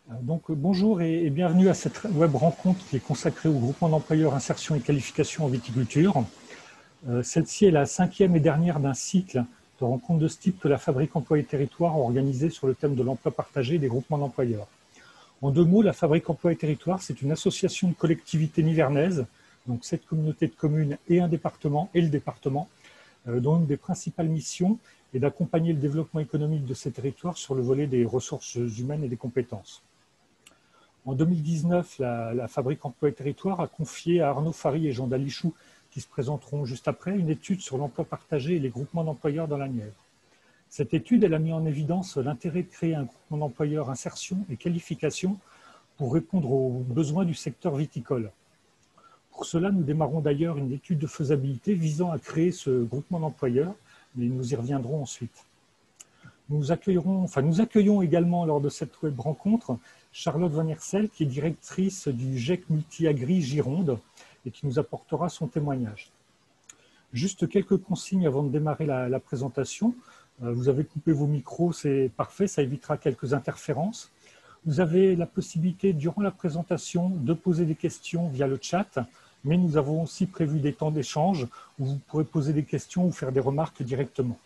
Bonjour et bienvenue à cette web rencontre qui est consacrée au groupement d'employeurs insertion et qualification en viticulture. Celle-ci est la cinquième et dernière d'un cycle de rencontres de ce type que la Fabrique Emploi et Territoire a organisé sur le thème de l'emploi partagé et des groupements d'employeurs. En deux mots, la Fabrique Emploi et Territoire, c'est une association de collectivités nivernaises, donc 7 communautés de communes et un département, et le département, dont une des principales missions est d'accompagner le développement économique de ces territoires sur le volet des ressources humaines et des compétences. En 2019, la Fabrique Emploi et Territoire a confié à Arnaud Fary et Jean Dalichou, qui se présenteront juste après, une étude sur l'emploi partagé et les groupements d'employeurs dans la Nièvre. Cette étude elle a mis en évidence l'intérêt de créer un groupement d'employeurs insertion et qualification pour répondre aux besoins du secteur viticole. Pour cela, nous démarrons d'ailleurs une étude de faisabilité visant à créer ce groupement d'employeurs, mais nous y reviendrons ensuite. Nous accueillons également lors de cette web rencontre Charlotte Van Hersel, qui est directrice du GEC Multi-Agri Gironde et qui nous apportera son témoignage. Juste quelques consignes avant de démarrer la présentation. Vous avez coupé vos micros, c'est parfait, ça évitera quelques interférences. Vous avez la possibilité, durant la présentation, de poser des questions via le chat, mais nous avons aussi prévu des temps d'échange où vous pourrez poser des questions ou faire des remarques directement.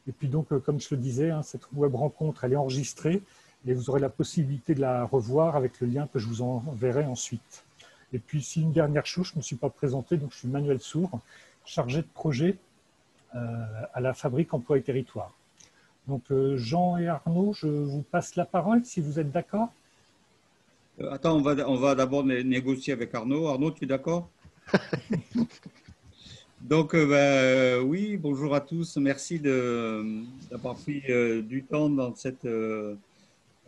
Et puis donc, comme je le disais, cette web rencontre, elle est enregistrée et vous aurez la possibilité de la revoir avec le lien que je vous enverrai ensuite. Et puis, ici, une dernière chose, je ne me suis pas présenté, donc je suis Manuel Sourd, chargé de projet à la Fabrique Emploi et Territoire. Donc, Jean et Arnaud, je vous passe la parole, si vous êtes d'accord. Attends, on va d'abord négocier avec Arnaud. Arnaud, tu es d'accord? Donc, oui, bonjour à tous. Merci d'avoir pris du temps dans cette,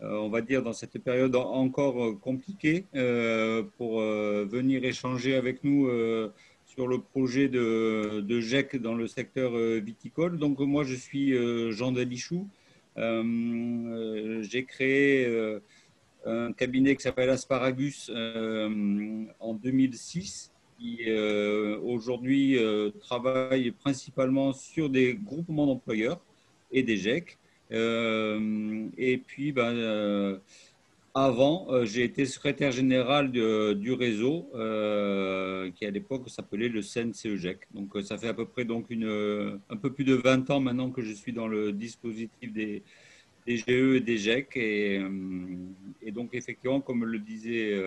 on va dire, dans cette période encore compliquée pour venir échanger avec nous sur le projet de GEC dans le secteur viticole. Donc, moi, je suis Jean Dalichou. J'ai créé un cabinet qui s'appelle Asparagus en 2006, qui aujourd'hui travaille principalement sur des groupements d'employeurs et des GEC. Et puis, avant, j'ai été secrétaire général du réseau qui, à l'époque, s'appelait le CNCEGEC. Donc, ça fait à peu près donc un peu plus de 20 ans maintenant que je suis dans le dispositif des GE et des GEC. Et donc, effectivement, comme le disait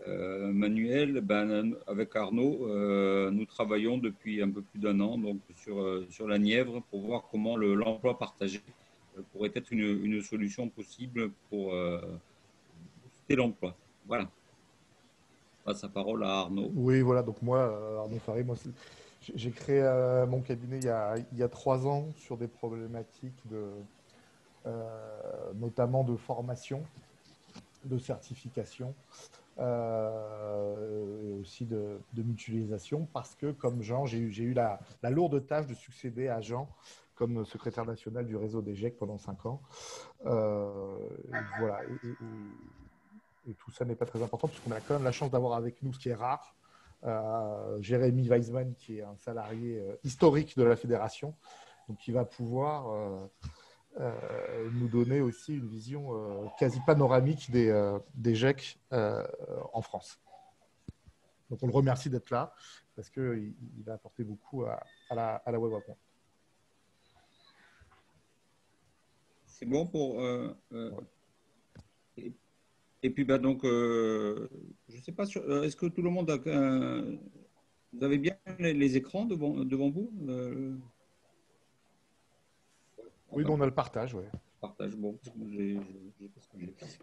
Manuel, avec Arnaud, nous travaillons depuis un peu plus d'un an donc, sur la Nièvre pour voir comment l'emploi partagé pourrait être une solution possible pour booster l'emploi. Voilà. Je passe la parole à Arnaud. Oui, voilà, donc moi, Arnaud Faré, j'ai créé mon cabinet il y a 3 ans sur des problématiques notamment de formation, de certification et aussi de mutualisation parce que, comme Jean, j'ai eu la lourde tâche de succéder à Jean comme secrétaire national du réseau des GEC pendant 5 ans. Voilà. Et tout ça n'est pas très important puisqu'on a quand même la chance d'avoir avec nous, ce qui est rare, Jérémy Weisman, qui est un salarié historique de la fédération, donc qui va pouvoir nous donner aussi une vision quasi panoramique des GEC en France. Donc on le remercie d'être là parce qu'il va apporter beaucoup à la web rencontre. C'est bon pour... Ouais. Et puis, donc, je ne sais pas, est-ce que tout le monde a... vous avez bien les écrans devant vous Oui, on a le partage, oui. Partage, bon.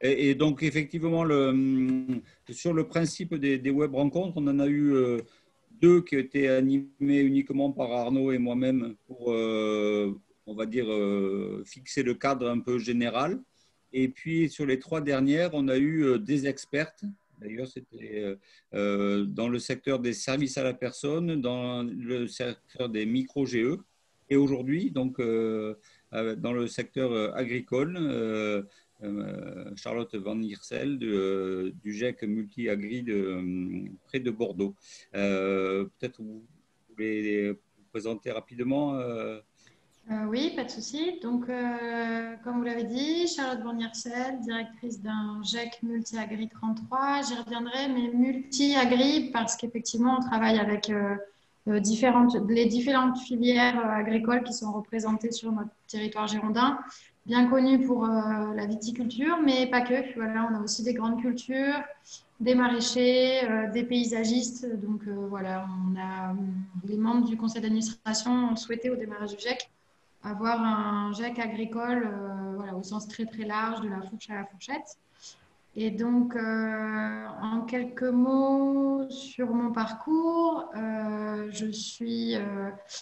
Et donc, effectivement, sur le principe des web rencontres, on en a eu 2 qui ont été animés uniquement par Arnaud et moi-même pour, on va dire, fixer le cadre un peu général. Et puis, sur les 3 dernières, on a eu des expertes. D'ailleurs, c'était dans le secteur des services à la personne, dans le secteur des micro-GE. Et aujourd'hui, donc, dans le secteur agricole, Charlotte Van Hersel du GEC Multi-Agri près de Bordeaux. Peut-être vous voulez vous présenter rapidement Oui, pas de souci. Donc, comme vous l'avez dit, Charlotte Bournier-Russell, directrice d'un GEC Multi-Agri 33. J'y reviendrai, mais multi-agri parce qu'effectivement, on travaille avec les différentes filières agricoles qui sont représentées sur notre territoire girondin, bien connues pour la viticulture, mais pas que. Voilà, on a aussi des grandes cultures, des maraîchers, des paysagistes. Donc, voilà, les membres du conseil d'administration ont souhaité au démarrage du GEC avoir un GEC agricole voilà, au sens très très large de la fourche à la fourchette. Et donc, en quelques mots sur mon parcours, je suis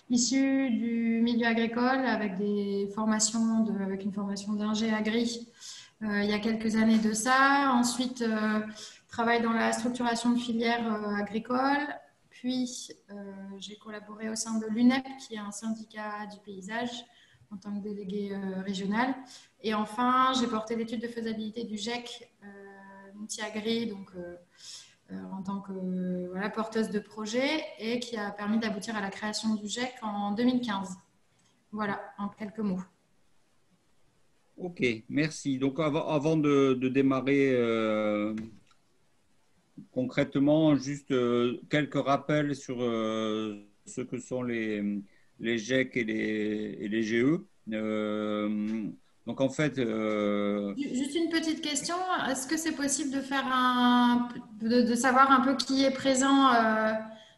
issue du milieu agricole avec avec une formation d'ingé agri il y a quelques années de ça. Ensuite, travaille dans la structuration de filières agricoles. Puis, j'ai collaboré au sein de l'UNEP, qui est un syndicat du paysage, en tant que délégué régional. Et enfin, j'ai porté l'étude de faisabilité du GEC multi-agri, donc en tant que voilà, porteuse de projet, et qui a permis d'aboutir à la création du GEC en 2015. Voilà, en quelques mots. Ok, merci. Donc, avant de démarrer concrètement, juste quelques rappels sur ce que sont les GEC et les GE. Donc, en fait, Juste une petite question, est-ce que c'est possible de faire de savoir un peu qui est présent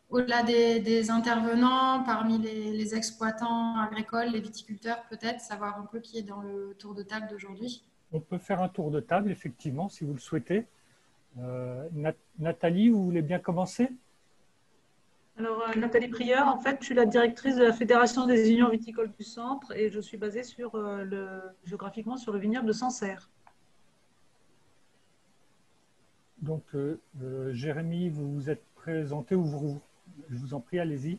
au-delà des intervenants, parmi les exploitants agricoles, les viticulteurs peut-être, savoir un peu qui est dans le tour de table d'aujourd'hui? On peut faire un tour de table, effectivement, si vous le souhaitez. Nathalie, vous voulez bien commencer? Alors, Nathalie Prieur, en fait, je suis la directrice de la Fédération des unions viticoles du Centre et je suis basée géographiquement sur le vignoble de Sancerre. Donc, Jérémy, vous vous êtes présenté ou je vous en prie, allez-y.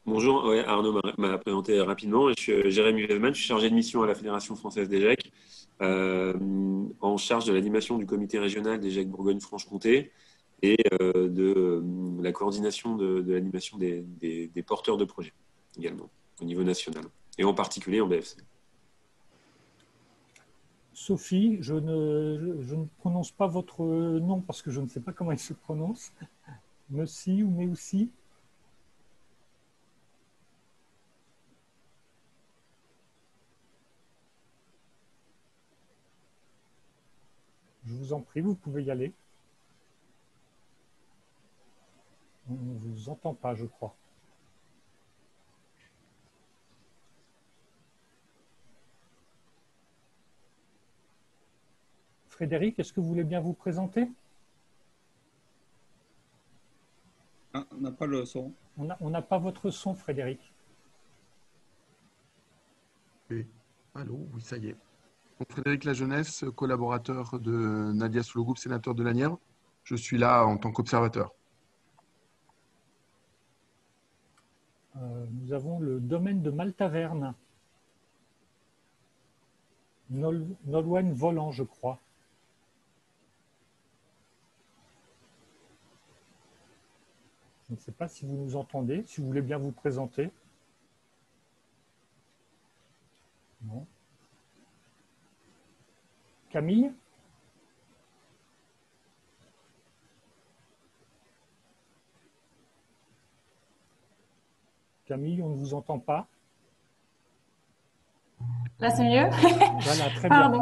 Bonjour, ouais, Arnaud m'a présenté rapidement. Je suis Jérémy Weveman, je suis chargé de mission à la Fédération française des GEC, en charge de l'animation du comité régional des GEC Bourgogne-Franche-Comté et de la coordination de l'animation des porteurs de projets également au niveau national et en particulier en BFC. Sophie, je ne prononce pas votre nom parce que je ne sais pas comment il se prononce. Messi ou Meussi? Je vous en prie, vous pouvez y aller. On ne vous entend pas, je crois. Frédéric, est-ce que vous voulez bien vous présenter? on n'a pas le son. On n'a pas votre son, Frédéric. Oui. Allô, oui, ça y est. Donc, Frédéric Lajeunesse, collaborateur de Nadia Sologroup, sénateur de la Nièvre. Je suis là en tant qu'observateur. Nous avons le domaine de Maltaverne. Nolwenn Volant, je crois. Je ne sais pas si vous nous entendez, si vous voulez bien vous présenter. Non. Camille? Camille, on ne vous entend pas. Là, c'est mieux. Voilà, très bien. Pardon.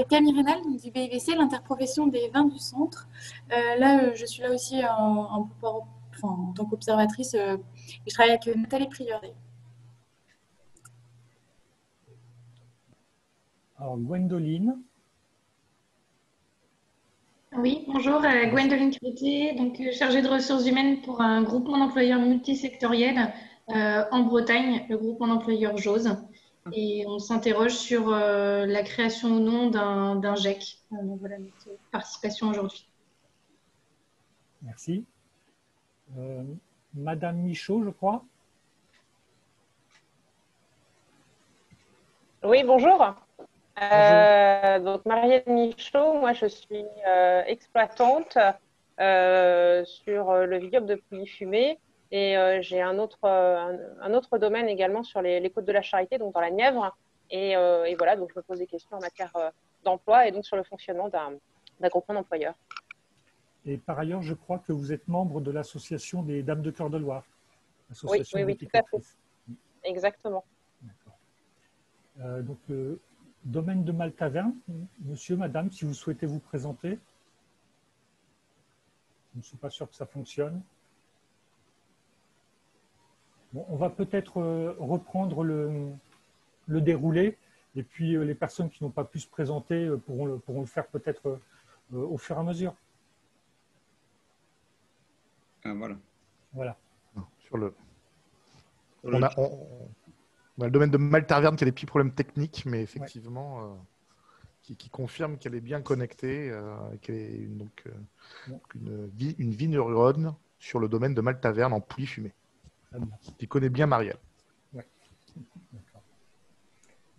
Camille Rénal, donc, du BIVC, l'interprofession des vins du centre. Je suis là aussi en tant qu'observatrice et je travaille avec Nathalie Prieur. Alors, Gwendoline. Oui, bonjour, Gwendoline Crété, donc chargée de ressources humaines pour un groupement d'employeurs multisectoriel en Bretagne, le groupement d'employeurs JOSE. Et on s'interroge sur la création ou non d'un GEC. Donc voilà notre participation aujourd'hui. Merci. Madame Michaud, je crois. Oui, bonjour. Donc Marielle Michaud, moi je suis exploitante sur le vignoble de Pouilly-Fumé Et j'ai un autre domaine également sur les côtes de la Charité, donc dans la Nièvre. Et voilà, donc je me pose des questions en matière d'emploi et donc sur le fonctionnement d'un groupement d'employeurs. Et par ailleurs, je crois que vous êtes membre de l'association des Dames de Cœur de Loire. Oui, tout à fait. Exactement. Donc, domaine de Maltaverne, monsieur, madame, si vous souhaitez vous présenter. Je ne suis pas sûr que ça fonctionne. Bon, on va peut-être reprendre le déroulé, et puis les personnes qui n'ont pas pu se présenter pourront le faire peut-être au fur et à mesure. Voilà. Sur le... On a le domaine de Maltaverne qui a des petits problèmes techniques, mais effectivement, qui confirme qu'elle est bien connectée, qu'elle est une vigneronne sur le domaine de Maltaverne en Pouilly-Fumé. Tu connais bien Marielle. Ouais.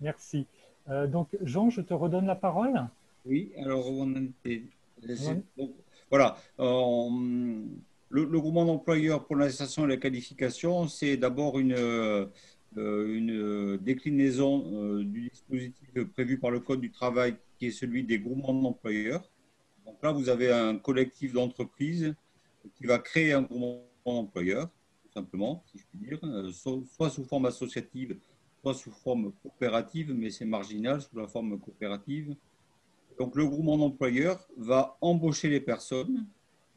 Merci. Donc, Jean, je te redonne la parole. Oui, alors on a été... Donc, voilà. Le groupement d'employeurs pour l'insertion et la qualification, c'est d'abord une déclinaison du dispositif prévu par le Code du travail, qui est celui des groupements d'employeurs. Donc là, vous avez un collectif d'entreprises qui va créer un groupement d'employeurs, tout simplement, si je puis dire, soit sous forme associative, soit sous forme coopérative, mais c'est marginal, sous la forme coopérative. Donc le groupement d'employeurs va embaucher les personnes,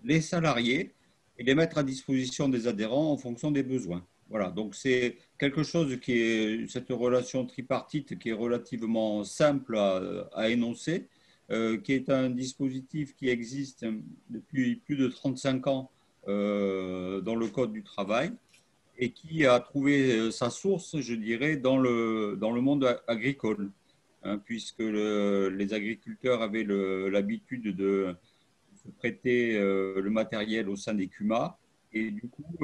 les salariés, et les mettre à disposition des adhérents en fonction des besoins. Voilà, donc c'est quelque chose qui est, cette relation tripartite qui est relativement simple à énoncer, qui est un dispositif qui existe depuis plus de 35 ans dans le Code du travail et qui a trouvé sa source, je dirais, dans le monde agricole, hein, puisque les agriculteurs avaient l'habitude de prêter le matériel au sein des CUMA. Et du coup,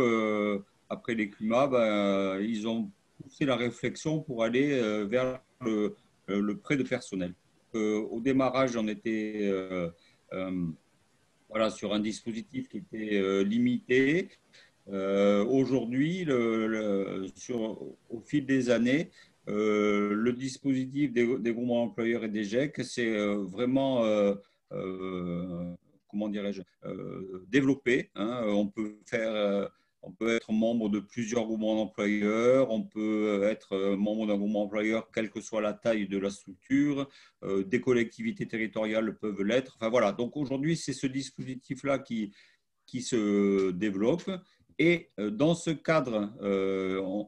après les CUMA, ils ont poussé la réflexion pour aller vers le prêt de personnel. Au démarrage, on était sur un dispositif qui était limité. Aujourd'hui, au fil des années, le dispositif des groupements d'employeurs et des GEC, c'est vraiment comment dirais-je, développé. Hein. On peut être membre de plusieurs groupements d'employeurs, on peut être membre d'un groupement d'employeurs, quelle que soit la taille de la structure, des collectivités territoriales peuvent l'être. Enfin voilà, donc aujourd'hui, c'est ce dispositif-là qui se développe. Et dans ce cadre,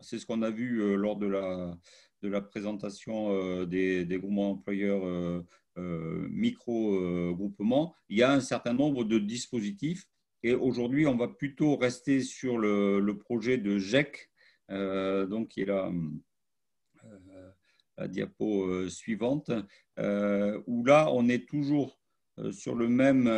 c'est ce qu'on a vu lors de la présentation des groupements d'employeurs micro-groupements, il y a un certain nombre de dispositifs. Et aujourd'hui, on va plutôt rester sur le projet de GEC, donc qui est la diapo suivante, où là, on est toujours sur le même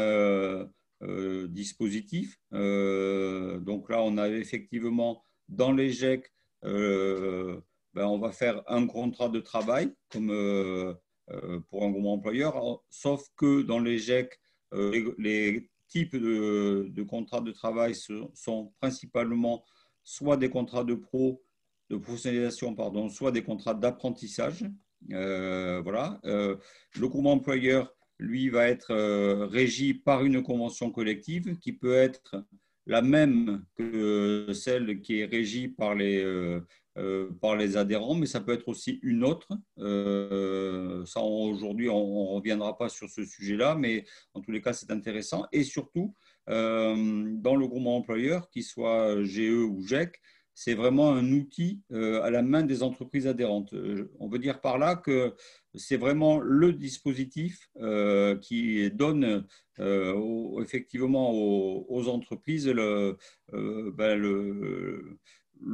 dispositif. Donc là, on a effectivement dans les GEC, on va faire un contrat de travail comme pour un groupement employeur, sauf que dans les GEC, les types de contrats de travail sont principalement soit des contrats de professionnalisation, soit des contrats d'apprentissage. Voilà. Le groupement employeur, lui, va être régi par une convention collective qui peut être la même que celle qui est régie par les adhérents, mais ça peut être aussi une autre. Ça, aujourd'hui, on ne reviendra pas sur ce sujet-là, mais en tous les cas, c'est intéressant. Et surtout, dans le groupement employeur, qu'il soit GE ou GEC, c'est vraiment un outil à la main des entreprises adhérentes. On veut dire par là que c'est vraiment le dispositif qui donne effectivement aux entreprises le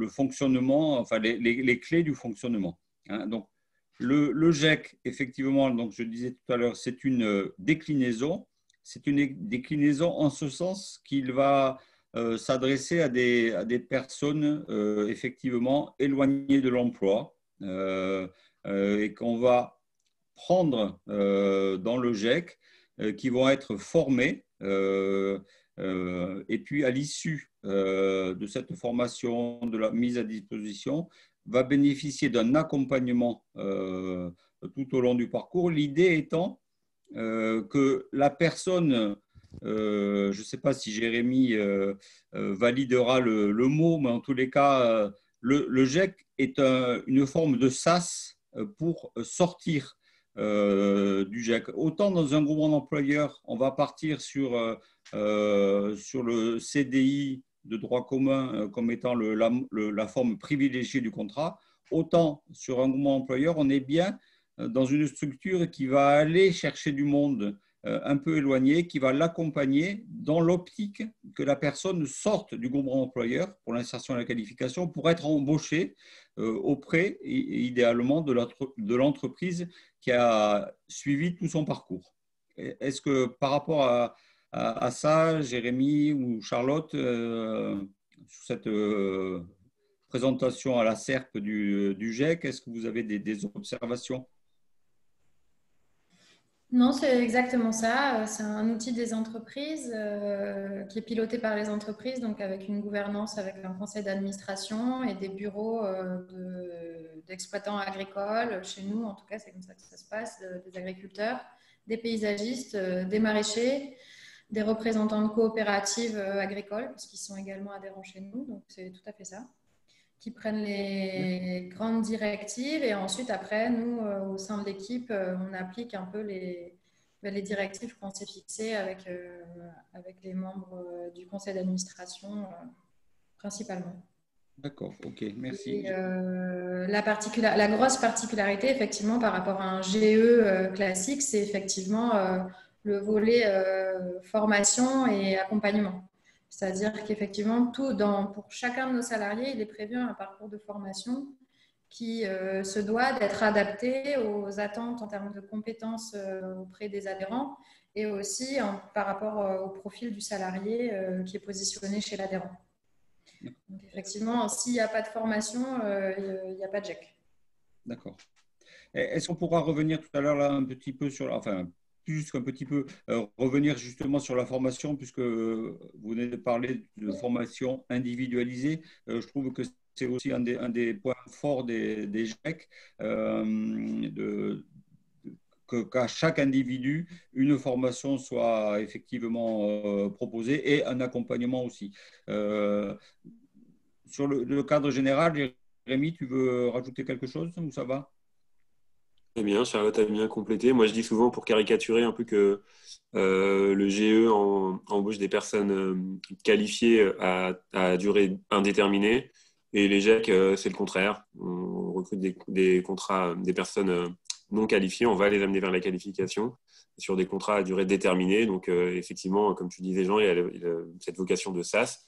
fonctionnement, enfin les clés du fonctionnement. Hein. Donc, le GEC, effectivement, donc je disais tout à l'heure, c'est une déclinaison. C'est une déclinaison en ce sens qu'il va s'adresser à des personnes effectivement éloignées de l'emploi et qu'on va prendre dans le GEC qui vont être formés Et puis, à l'issue de cette formation, de la mise à disposition, va bénéficier d'un accompagnement tout au long du parcours. L'idée étant que la personne, je ne sais pas si Jérémy validera le mot, mais en tous les cas, le GEC est une forme de SAS pour sortir du GEC. Autant dans un groupement d'employeurs, on va partir sur le CDI de droit commun comme étant la forme privilégiée du contrat, autant sur un groupement d'employeurs, on est bien dans une structure qui va aller chercher du monde un peu éloigné, qui va l'accompagner dans l'optique que la personne sorte du groupement d'employeurs pour l'insertion et la qualification pour être embauchée auprès, idéalement, de l'entreprise qui a suivi tout son parcours. Est-ce que par rapport à ça, Jérémy ou Charlotte, sur cette présentation à la SERP du GEC, est-ce que vous avez des observations? Non, c'est exactement ça. C'est un outil des entreprises qui est piloté par les entreprises, donc avec une gouvernance, avec un conseil d'administration et des bureaux d'exploitants agricoles. Chez nous, en tout cas, c'est comme ça que ça se passe, des agriculteurs, des paysagistes, des maraîchers, des représentants de coopératives agricoles, parce qu'ils sont également adhérents chez nous, donc c'est tout à fait ça, qui prennent les grandes directives et ensuite, après, nous, au sein de l'équipe, on applique un peu les directives qu'on s'est fixées avec les membres du conseil d'administration principalement. D'accord, ok, merci. Et, la grosse particularité, effectivement, par rapport à un GE classique, c'est effectivement le volet formation et accompagnement. C'est-à-dire qu'effectivement, pour chacun de nos salariés, il est prévu un parcours de formation qui se doit d'être adapté aux attentes en termes de compétences auprès des adhérents et aussi par rapport au profil du salarié qui est positionné chez l'adhérent. Donc, effectivement, s'il n'y a pas de formation, il n'y a pas de GEC. D'accord. Est-ce qu'on pourra revenir tout à l'heure là un petit peu sur, enfin, plus qu'un petit peu, revenir justement sur la formation, puisque vous venez de parler de formation individualisée. Je trouve que c'est aussi un des points forts des GEC, qu'à chaque individu, une formation soit effectivement proposée et un accompagnement aussi. Sur le cadre général, Jérémy, tu veux rajouter quelque chose ou ça va? Très bien, Charlotte a bien complété. Moi, je dis souvent pour caricaturer un peu que le GE embauche des personnes qualifiées à durée indéterminée et les GEC, c'est le contraire. On recrute des contrats, des personnes non qualifiées, on va les amener vers la qualification sur des contrats à durée déterminée. Donc, effectivement, comme tu disais, Jean, il y a cette vocation de SAS.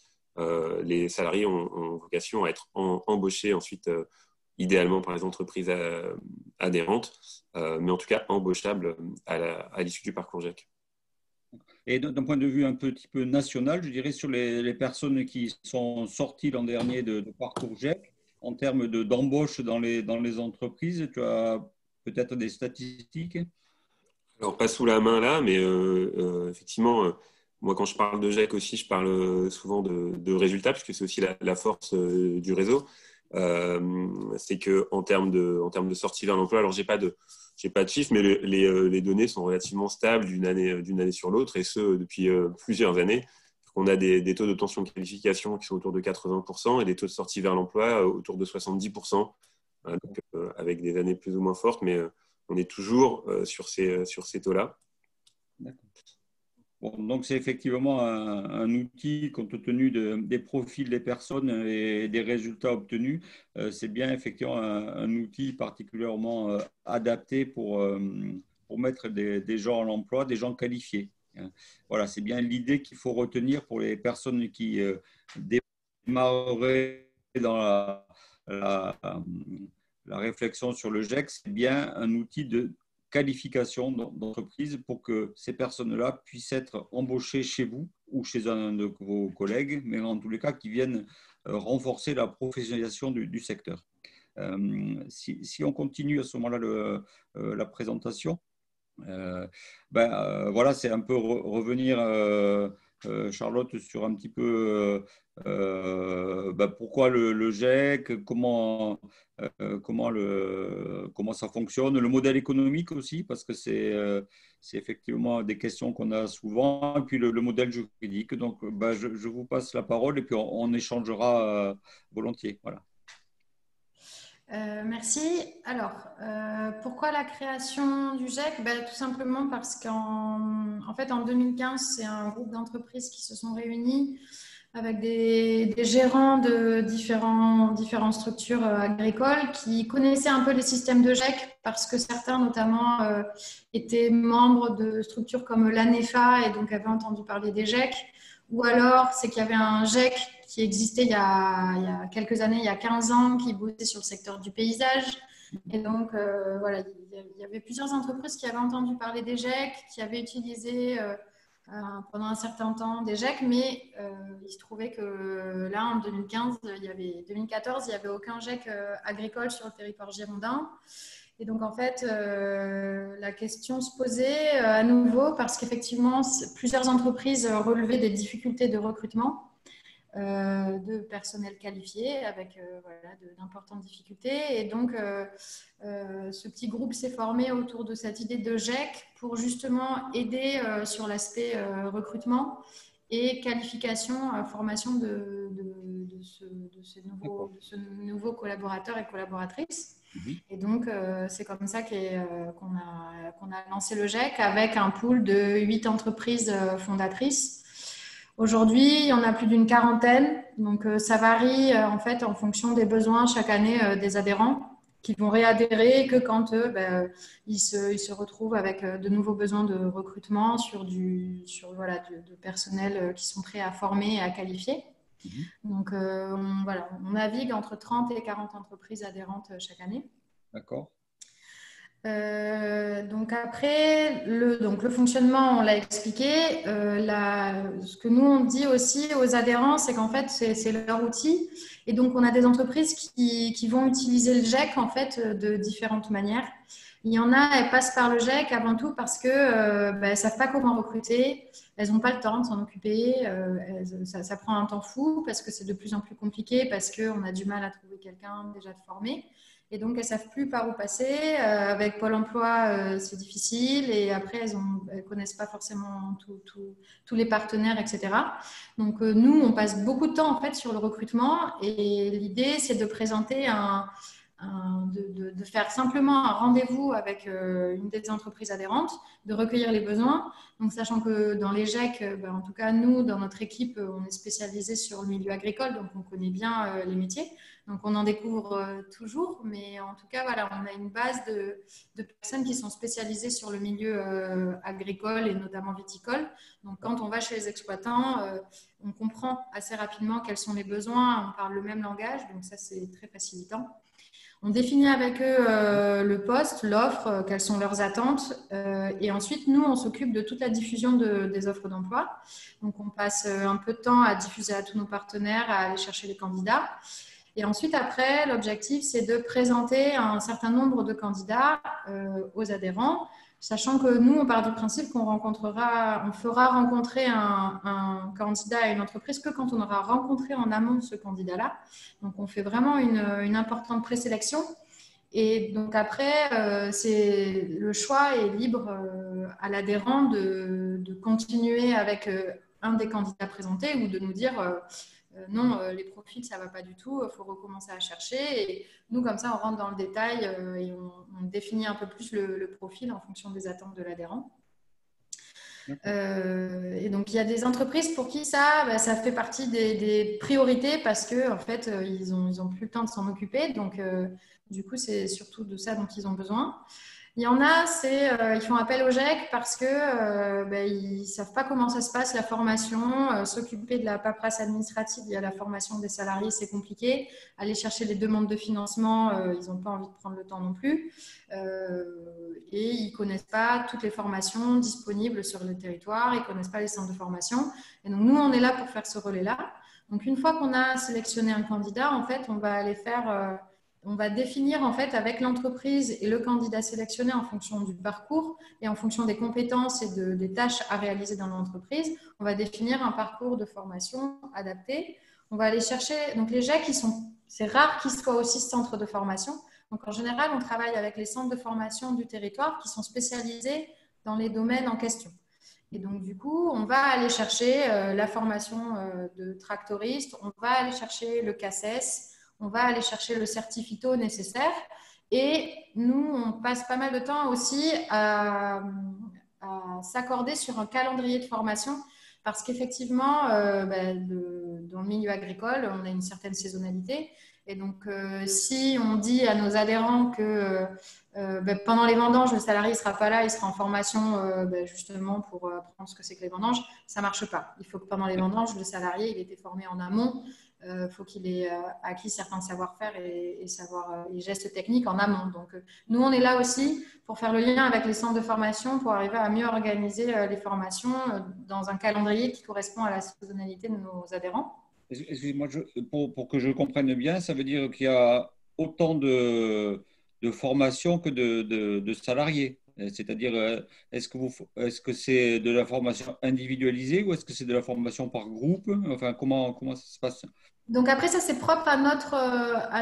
Les salariés ont vocation à être embauchés ensuite idéalement par les entreprises adhérentes, mais en tout cas embauchables à l'issue du parcours GEC. Et d'un point de vue un petit peu national, je dirais sur les personnes qui sont sorties l'an dernier de parcours GEC, en termes d'embauche dans les entreprises, tu as peut-être des statistiques? Alors, pas sous la main là, mais effectivement, moi quand je parle de GEC aussi, je parle souvent de résultats, puisque c'est aussi la force du réseau. C'est qu'en termes de sortie vers l'emploi, alors j'ai pas de chiffres, mais les données sont relativement stables d'une année sur l'autre, et ce depuis plusieurs années. On a des taux d'obtention de qualification qui sont autour de 80% et des taux de sortie vers l'emploi autour de 70%, donc, avec des années plus ou moins fortes, mais on est toujours sur ces taux-là. D'accord. Bon, donc, c'est effectivement un outil, compte tenu des profils des personnes et des résultats obtenus. C'est bien effectivement un outil particulièrement adapté pour mettre des gens à l'emploi, des gens qualifiés. Voilà, c'est bien l'idée qu'il faut retenir pour les personnes qui démarreraient dans la réflexion sur le GEC. C'est bien un outil de qualification d'entreprise pour que ces personnes-là puissent être embauchées chez vous ou chez un de vos collègues, mais en tous les cas qui viennent renforcer la professionnalisation du secteur. Si on continue à ce moment-là la présentation, voilà, c'est un peu revenir Charlotte, sur un petit peu pourquoi le GEC, comment ça fonctionne, le modèle économique aussi, parce que c'est effectivement des questions qu'on a souvent, et puis le modèle juridique. Donc, je vous passe la parole et puis on échangera volontiers. Voilà. Merci. Alors, pourquoi la création du GEC? Tout simplement parce qu'en fait, en 2015, c'est un groupe d'entreprises qui se sont réunis avec des gérants de différentes structures agricoles qui connaissaient un peu les systèmes de GEC parce que certains, notamment, étaient membres de structures comme l'ANEFA et donc avaient entendu parler des GEC. Ou alors, c'est qu'il y avait un GEC qui existait il y a quelques années, il y a 15 ans, qui bossait sur le secteur du paysage. Et donc, voilà, il y avait plusieurs entreprises qui avaient entendu parler des GEC, qui avaient utilisé pendant un certain temps des GEC, mais il se trouvait que là, en 2014, il n'y avait aucun GEC agricole sur le territoire girondin. Et donc, en fait, la question se posait à nouveau parce qu'effectivement, plusieurs entreprises relevaient des difficultés de recrutement de personnel qualifié avec d'importantes difficultés. Et donc, ce petit groupe s'est formé autour de cette idée de GEC pour justement aider sur l'aspect recrutement et qualification, formation de ce nouveau collaborateur et collaboratrice. Et donc, c'est comme ça qu'on a lancé le GEC avec un pool de 8 entreprises fondatrices. Aujourd'hui, il y en a plus d'une quarantaine. Donc, ça varie en fait en fonction des besoins chaque année des adhérents qui vont réadhérer que quand ils se retrouvent avec de nouveaux besoins de recrutement sur de personnel qui sont prêts à former et à qualifier. Donc, on navigue entre 30 et 40 entreprises adhérentes chaque année. D'accord. Donc après, le fonctionnement, on l'a expliqué. Ce que nous, on dit aussi aux adhérents, c'est qu'en fait, c'est leur outil. Et donc, on a des entreprises qui vont utiliser le GEC en fait, de différentes manières. Il y en a, elles passent par le GEC avant tout parce qu'elles ne savent pas comment recruter, elles n'ont pas le temps de s'en occuper, ça prend un temps fou parce que c'est de plus en plus compliqué, parce qu'on a du mal à trouver quelqu'un déjà de formé. Et donc, elles ne savent plus par où passer. Avec Pôle emploi, c'est difficile. Et après, elles ne connaissent pas forcément tous les partenaires, etc. Donc, nous, on passe beaucoup de temps en fait, sur le recrutement. Et l'idée, c'est de présenter de faire simplement un rendez-vous avec une des entreprises adhérentes, de recueillir les besoins. Donc, sachant que dans les GEC, en tout cas, nous, dans notre équipe, on est spécialisé sur le milieu agricole, donc on connaît bien les métiers. Donc, on en découvre toujours, mais en tout cas, voilà, on a une base de personnes qui sont spécialisées sur le milieu agricole et notamment viticole. Donc, quand on va chez les exploitants, on comprend assez rapidement quels sont les besoins, on parle le même langage, donc ça, c'est très facilitant. On définit avec eux le poste, l'offre, quelles sont leurs attentes. Et ensuite, nous, on s'occupe de toute la diffusion des offres d'emploi. Donc, on passe un peu de temps à diffuser à tous nos partenaires, à aller chercher les candidats. Et ensuite, après, l'objectif, c'est de présenter un certain nombre de candidats aux adhérents, sachant que nous, on part du principe qu'on fera rencontrer un candidat à une entreprise que quand on aura rencontré en amont ce candidat-là. Donc, on fait vraiment une importante présélection. Et donc, après, le choix est libre à l'adhérent de continuer avec un des candidats présentés ou de nous dire non, les profils, ça ne va pas du tout, il faut recommencer à chercher. Et nous, comme ça, on rentre dans le détail et on définit un peu plus le profil en fonction des attentes de l'adhérent. Et donc, il y a des entreprises pour qui ça fait partie des priorités parce qu'en fait, ils ont plus le temps de s'en occuper. Donc, du coup, c'est surtout de ça dont ils ont besoin. Il y en a, ils font appel au GEC parce qu'ils ne savent pas comment ça se passe, la formation. S'occuper de la paperasse administrative via la formation des salariés, c'est compliqué. Aller chercher les demandes de financement, ils n'ont pas envie de prendre le temps non plus. Et ils ne connaissent pas toutes les formations disponibles sur le territoire. Ils ne connaissent pas les centres de formation. Et donc, nous, on est là pour faire ce relais-là. Donc, une fois qu'on a sélectionné un candidat, en fait, on va aller faire on va définir en fait avec l'entreprise et le candidat sélectionné en fonction du parcours et en fonction des compétences et des tâches à réaliser dans l'entreprise, on va définir un parcours de formation adapté. On va aller chercher, donc les GEC, c'est rare qu'ils soient aussi centres de formation. Donc en général, on travaille avec les centres de formation du territoire qui sont spécialisés dans les domaines en question. Et donc du coup, on va aller chercher la formation de tractoriste, on va aller chercher le CACES, on va aller chercher le certificat nécessaire et nous, on passe pas mal de temps aussi à s'accorder sur un calendrier de formation parce qu'effectivement, dans le milieu agricole, on a une certaine saisonnalité et donc si on dit à nos adhérents que pendant les vendanges, le salarié ne sera pas là, il sera en formation justement pour apprendre ce que c'est que les vendanges, ça ne marche pas. Il faut que pendant les vendanges, le salarié il ait été formé en amont. Faut qu'il ait acquis certains savoir-faire et les gestes techniques en amont. Donc, nous, on est là aussi pour faire le lien avec les centres de formation pour arriver à mieux organiser les formations dans un calendrier qui correspond à la saisonnalité de nos adhérents. Excusez-moi, pour que je comprenne bien, ça veut dire qu'il y a autant de formations que de salariés. C'est-à-dire, est-ce que c'est de la formation individualisée ou est-ce que c'est de la formation par groupe? Enfin, comment ça se passe? Donc après, ça c'est propre à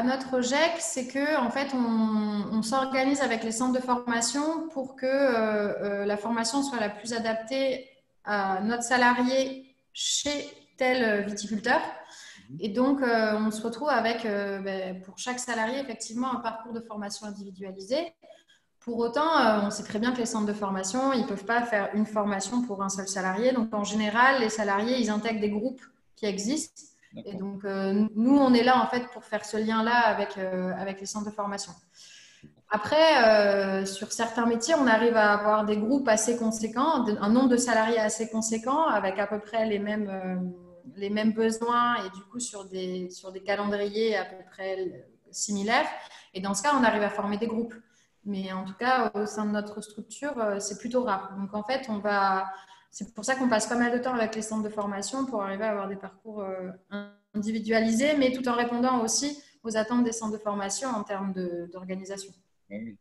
notre GEC, c'est que en fait on s'organise avec les centres de formation pour que la formation soit la plus adaptée à notre salarié chez tel viticulteur. Et donc on se retrouve avec pour chaque salarié effectivement un parcours de formation individualisé. Pour autant, on sait très bien que les centres de formation, ils ne peuvent pas faire une formation pour un seul salarié. Donc en général, les salariés, ils intègrent des groupes qui existent. Et donc, nous, on est là en fait pour faire ce lien-là avec les centres de formation. Après, sur certains métiers, on arrive à avoir des groupes assez conséquents, un nombre de salariés assez conséquent, avec à peu près les mêmes besoins et du coup sur des calendriers à peu près similaires. Et dans ce cas, on arrive à former des groupes. Mais en tout cas, au sein de notre structure, c'est plutôt rare. Donc en fait, c'est pour ça qu'on passe pas mal de temps avec les centres de formation pour arriver à avoir des parcours individualisés, mais tout en répondant aussi aux attentes des centres de formation en termes d'organisation. Oui,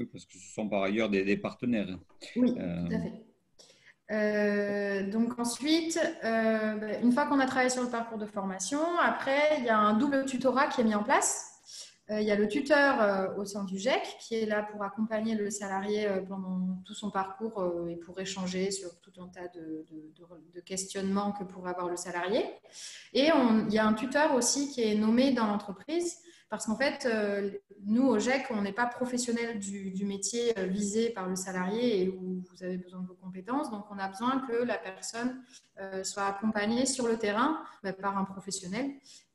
parce que ce sont par ailleurs des partenaires. Oui, tout à fait. Donc ensuite, une fois qu'on a travaillé sur le parcours de formation, après, il y a un double tutorat qui est mis en place. Il y a le tuteur au sein du GEC qui est là pour accompagner le salarié pendant tout son parcours et pour échanger sur tout un tas de questionnements que pourrait avoir le salarié. Et il y a un tuteur aussi qui est nommé dans l'entreprise parce qu'en fait, nous au GEC, on n'est pas professionnel du métier visé par le salarié et où vous avez besoin de vos compétences. Donc, on a besoin que la personne soit accompagnée sur le terrain par un professionnel.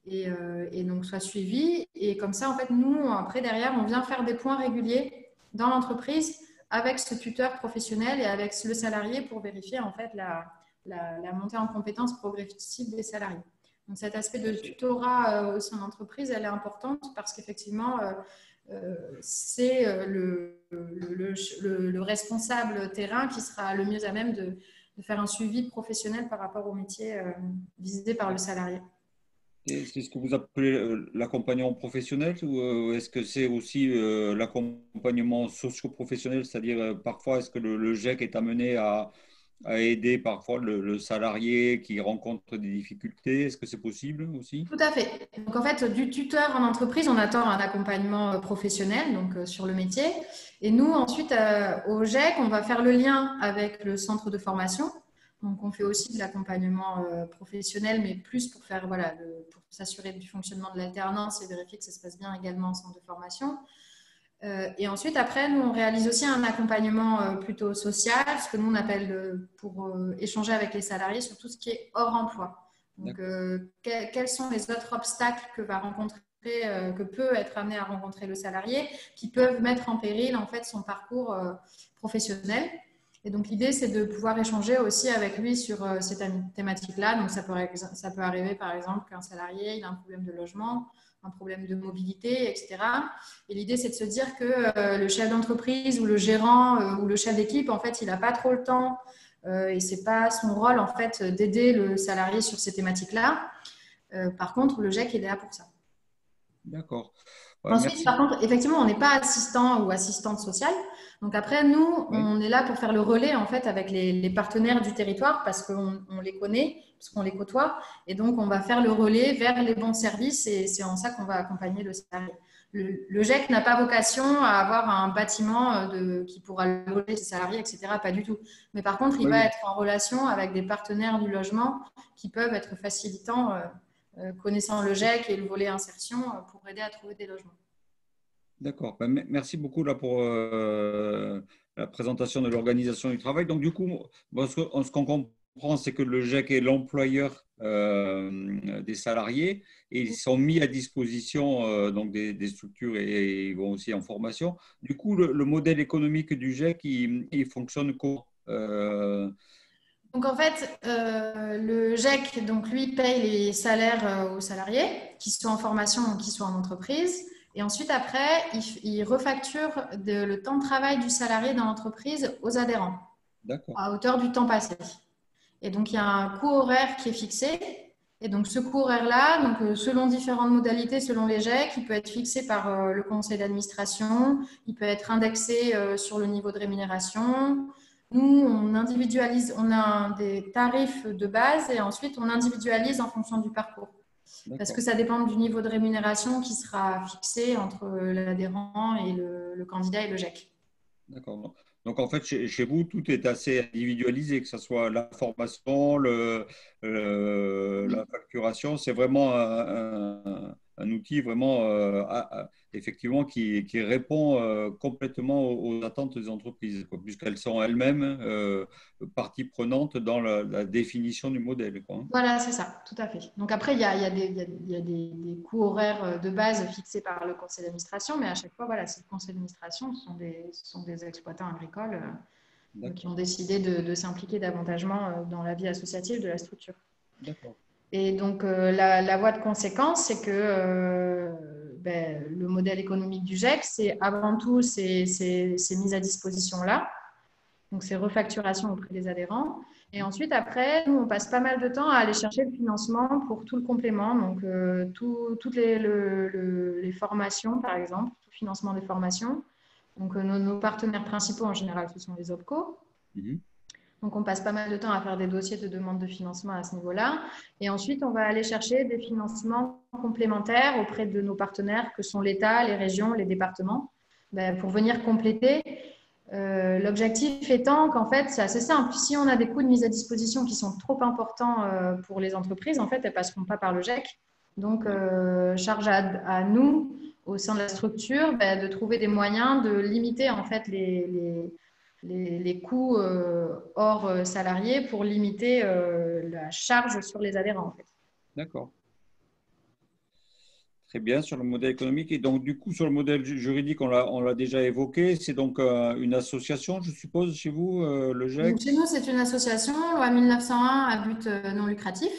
Et donc soit suivi. Et comme ça, en fait, nous, après, derrière, on vient faire des points réguliers dans l'entreprise avec ce tuteur professionnel et avec le salarié pour vérifier, en fait, la montée en compétences progressive des salariés. Donc, cet aspect de tutorat au sein de l'entreprise, elle est importante parce qu'effectivement, c'est le responsable terrain qui sera le mieux à même de faire un suivi professionnel par rapport au métier visé par le salarié. C'est ce que vous appelez l'accompagnement professionnel ou est-ce que c'est aussi l'accompagnement socio-professionnel, c'est-à-dire parfois est-ce que le GEC est amené à aider parfois le salarié qui rencontre des difficultés? Est-ce que c'est possible aussi? Tout à fait. Donc en fait, du tuteur en entreprise, on attend un accompagnement professionnel donc sur le métier. Et nous, ensuite, au GEC, on va faire le lien avec le centre de formation. Donc, on fait aussi de l'accompagnement professionnel, mais plus pour faire, pour s'assurer du fonctionnement de l'alternance et vérifier que ça se passe bien également en centre de formation. Et ensuite, après, nous, on réalise aussi un accompagnement plutôt social, ce que nous, on appelle pour échanger avec les salariés sur tout ce qui est hors emploi. Donc, quels sont les autres obstacles que peut être amené à rencontrer le salarié qui peuvent mettre en péril, en fait, son parcours professionnel. Et donc, l'idée, c'est de pouvoir échanger aussi avec lui sur ces thématiques-là. Donc, ça peut arriver, par exemple, qu'un salarié il a un problème de logement, un problème de mobilité, etc. Et l'idée, c'est de se dire que le chef d'entreprise ou le gérant ou le chef d'équipe, en fait, il n'a pas trop le temps et ce n'est pas son rôle, en fait, d'aider le salarié sur ces thématiques-là. Par contre, le GEC est là pour ça. D'accord. Ouais, Ensuite, merci. par contre, effectivement, on n'est pas assistant ou assistante sociale. Donc après, nous, Oui. on est là pour faire le relais en fait avec les partenaires du territoire parce qu'on les connaît, parce qu'on les côtoie. Et donc, on va faire le relais vers les bons services et c'est en ça qu'on va accompagner le salarié. Le GEC n'a pas vocation à avoir un bâtiment qui pourra loger ses salariés, etc. Pas du tout. Mais par contre, il Oui, va oui. être en relation avec des partenaires du logement qui peuvent être facilitants, connaissant le GEC et le volet insertion pour aider à trouver des logements. D'accord. Ben, merci beaucoup là, pour la présentation de l'organisation du travail. Donc, du coup, ce qu'on comprend, c'est que le GEC est l'employeur des salariés et ils sont mis à disposition donc des structures et ils vont aussi en formation. Du coup, le modèle économique du GEC, il fonctionne comment Donc en fait, le GEC, donc lui, paye les salaires aux salariés, qu'ils soient en formation ou qu'ils soient en entreprise. Et ensuite, après, il refacture le temps de travail du salarié dans l'entreprise aux adhérents, D'accord. à hauteur du temps passé. Et donc, il y a un coût horaire qui est fixé. Et donc, ce coût horaire-là, donc, selon différentes modalités, selon les GEC, il peut être fixé par le conseil d'administration, il peut être indexé sur le niveau de rémunération. Nous, on individualise, on a des tarifs de base et ensuite, on individualise en fonction du parcours. Parce que ça dépend du niveau de rémunération qui sera fixé entre l'adhérent et le candidat et le GEC. D'accord. Donc, en fait, chez vous, tout est assez individualisé, que ce soit la formation, la facturation. C'est vraiment un outil vraiment, effectivement, qui répond complètement aux attentes des entreprises, quoi, puisqu'elles sont elles-mêmes partie prenante dans la définition du modèle, quoi. Voilà, c'est ça, tout à fait. Donc après, il y a des coûts horaires de base fixés par le conseil d'administration, mais à chaque fois, voilà, c'est le conseil d'administration, ce sont des exploitants agricoles qui ont décidé de s'impliquer davantage dans la vie associative de la structure. D'accord. Et donc, la voie de conséquence, c'est que le modèle économique du GEC, c'est avant tout ces mises à disposition-là, donc ces refacturations auprès des adhérents. Et ensuite, après, nous, on passe pas mal de temps à aller chercher le financement pour tout le complément, donc toutes les formations, par exemple, tout le financement des formations. Donc, nos partenaires principaux, en général, ce sont les OPCO. Donc, on passe pas mal de temps à faire des dossiers de demande de financement à ce niveau-là. Et ensuite, on va aller chercher des financements complémentaires auprès de nos partenaires, que sont l'État, les régions, les départements, pour venir compléter. L'objectif étant qu'en fait, c'est assez simple. Si on a des coûts de mise à disposition qui sont trop importants pour les entreprises, en fait, elles ne passeront pas par le GEC. Donc, charge à nous, au sein de la structure, de trouver des moyens de limiter en fait les coûts hors salariés pour limiter la charge sur les adhérents. En fait. D'accord. Très bien, sur le modèle économique. Et donc, du coup, sur le modèle juridique, on l'a déjà évoqué. C'est donc une association, je suppose, chez vous, le GEC? Donc, chez nous, c'est une association, loi 1901 à but non lucratif.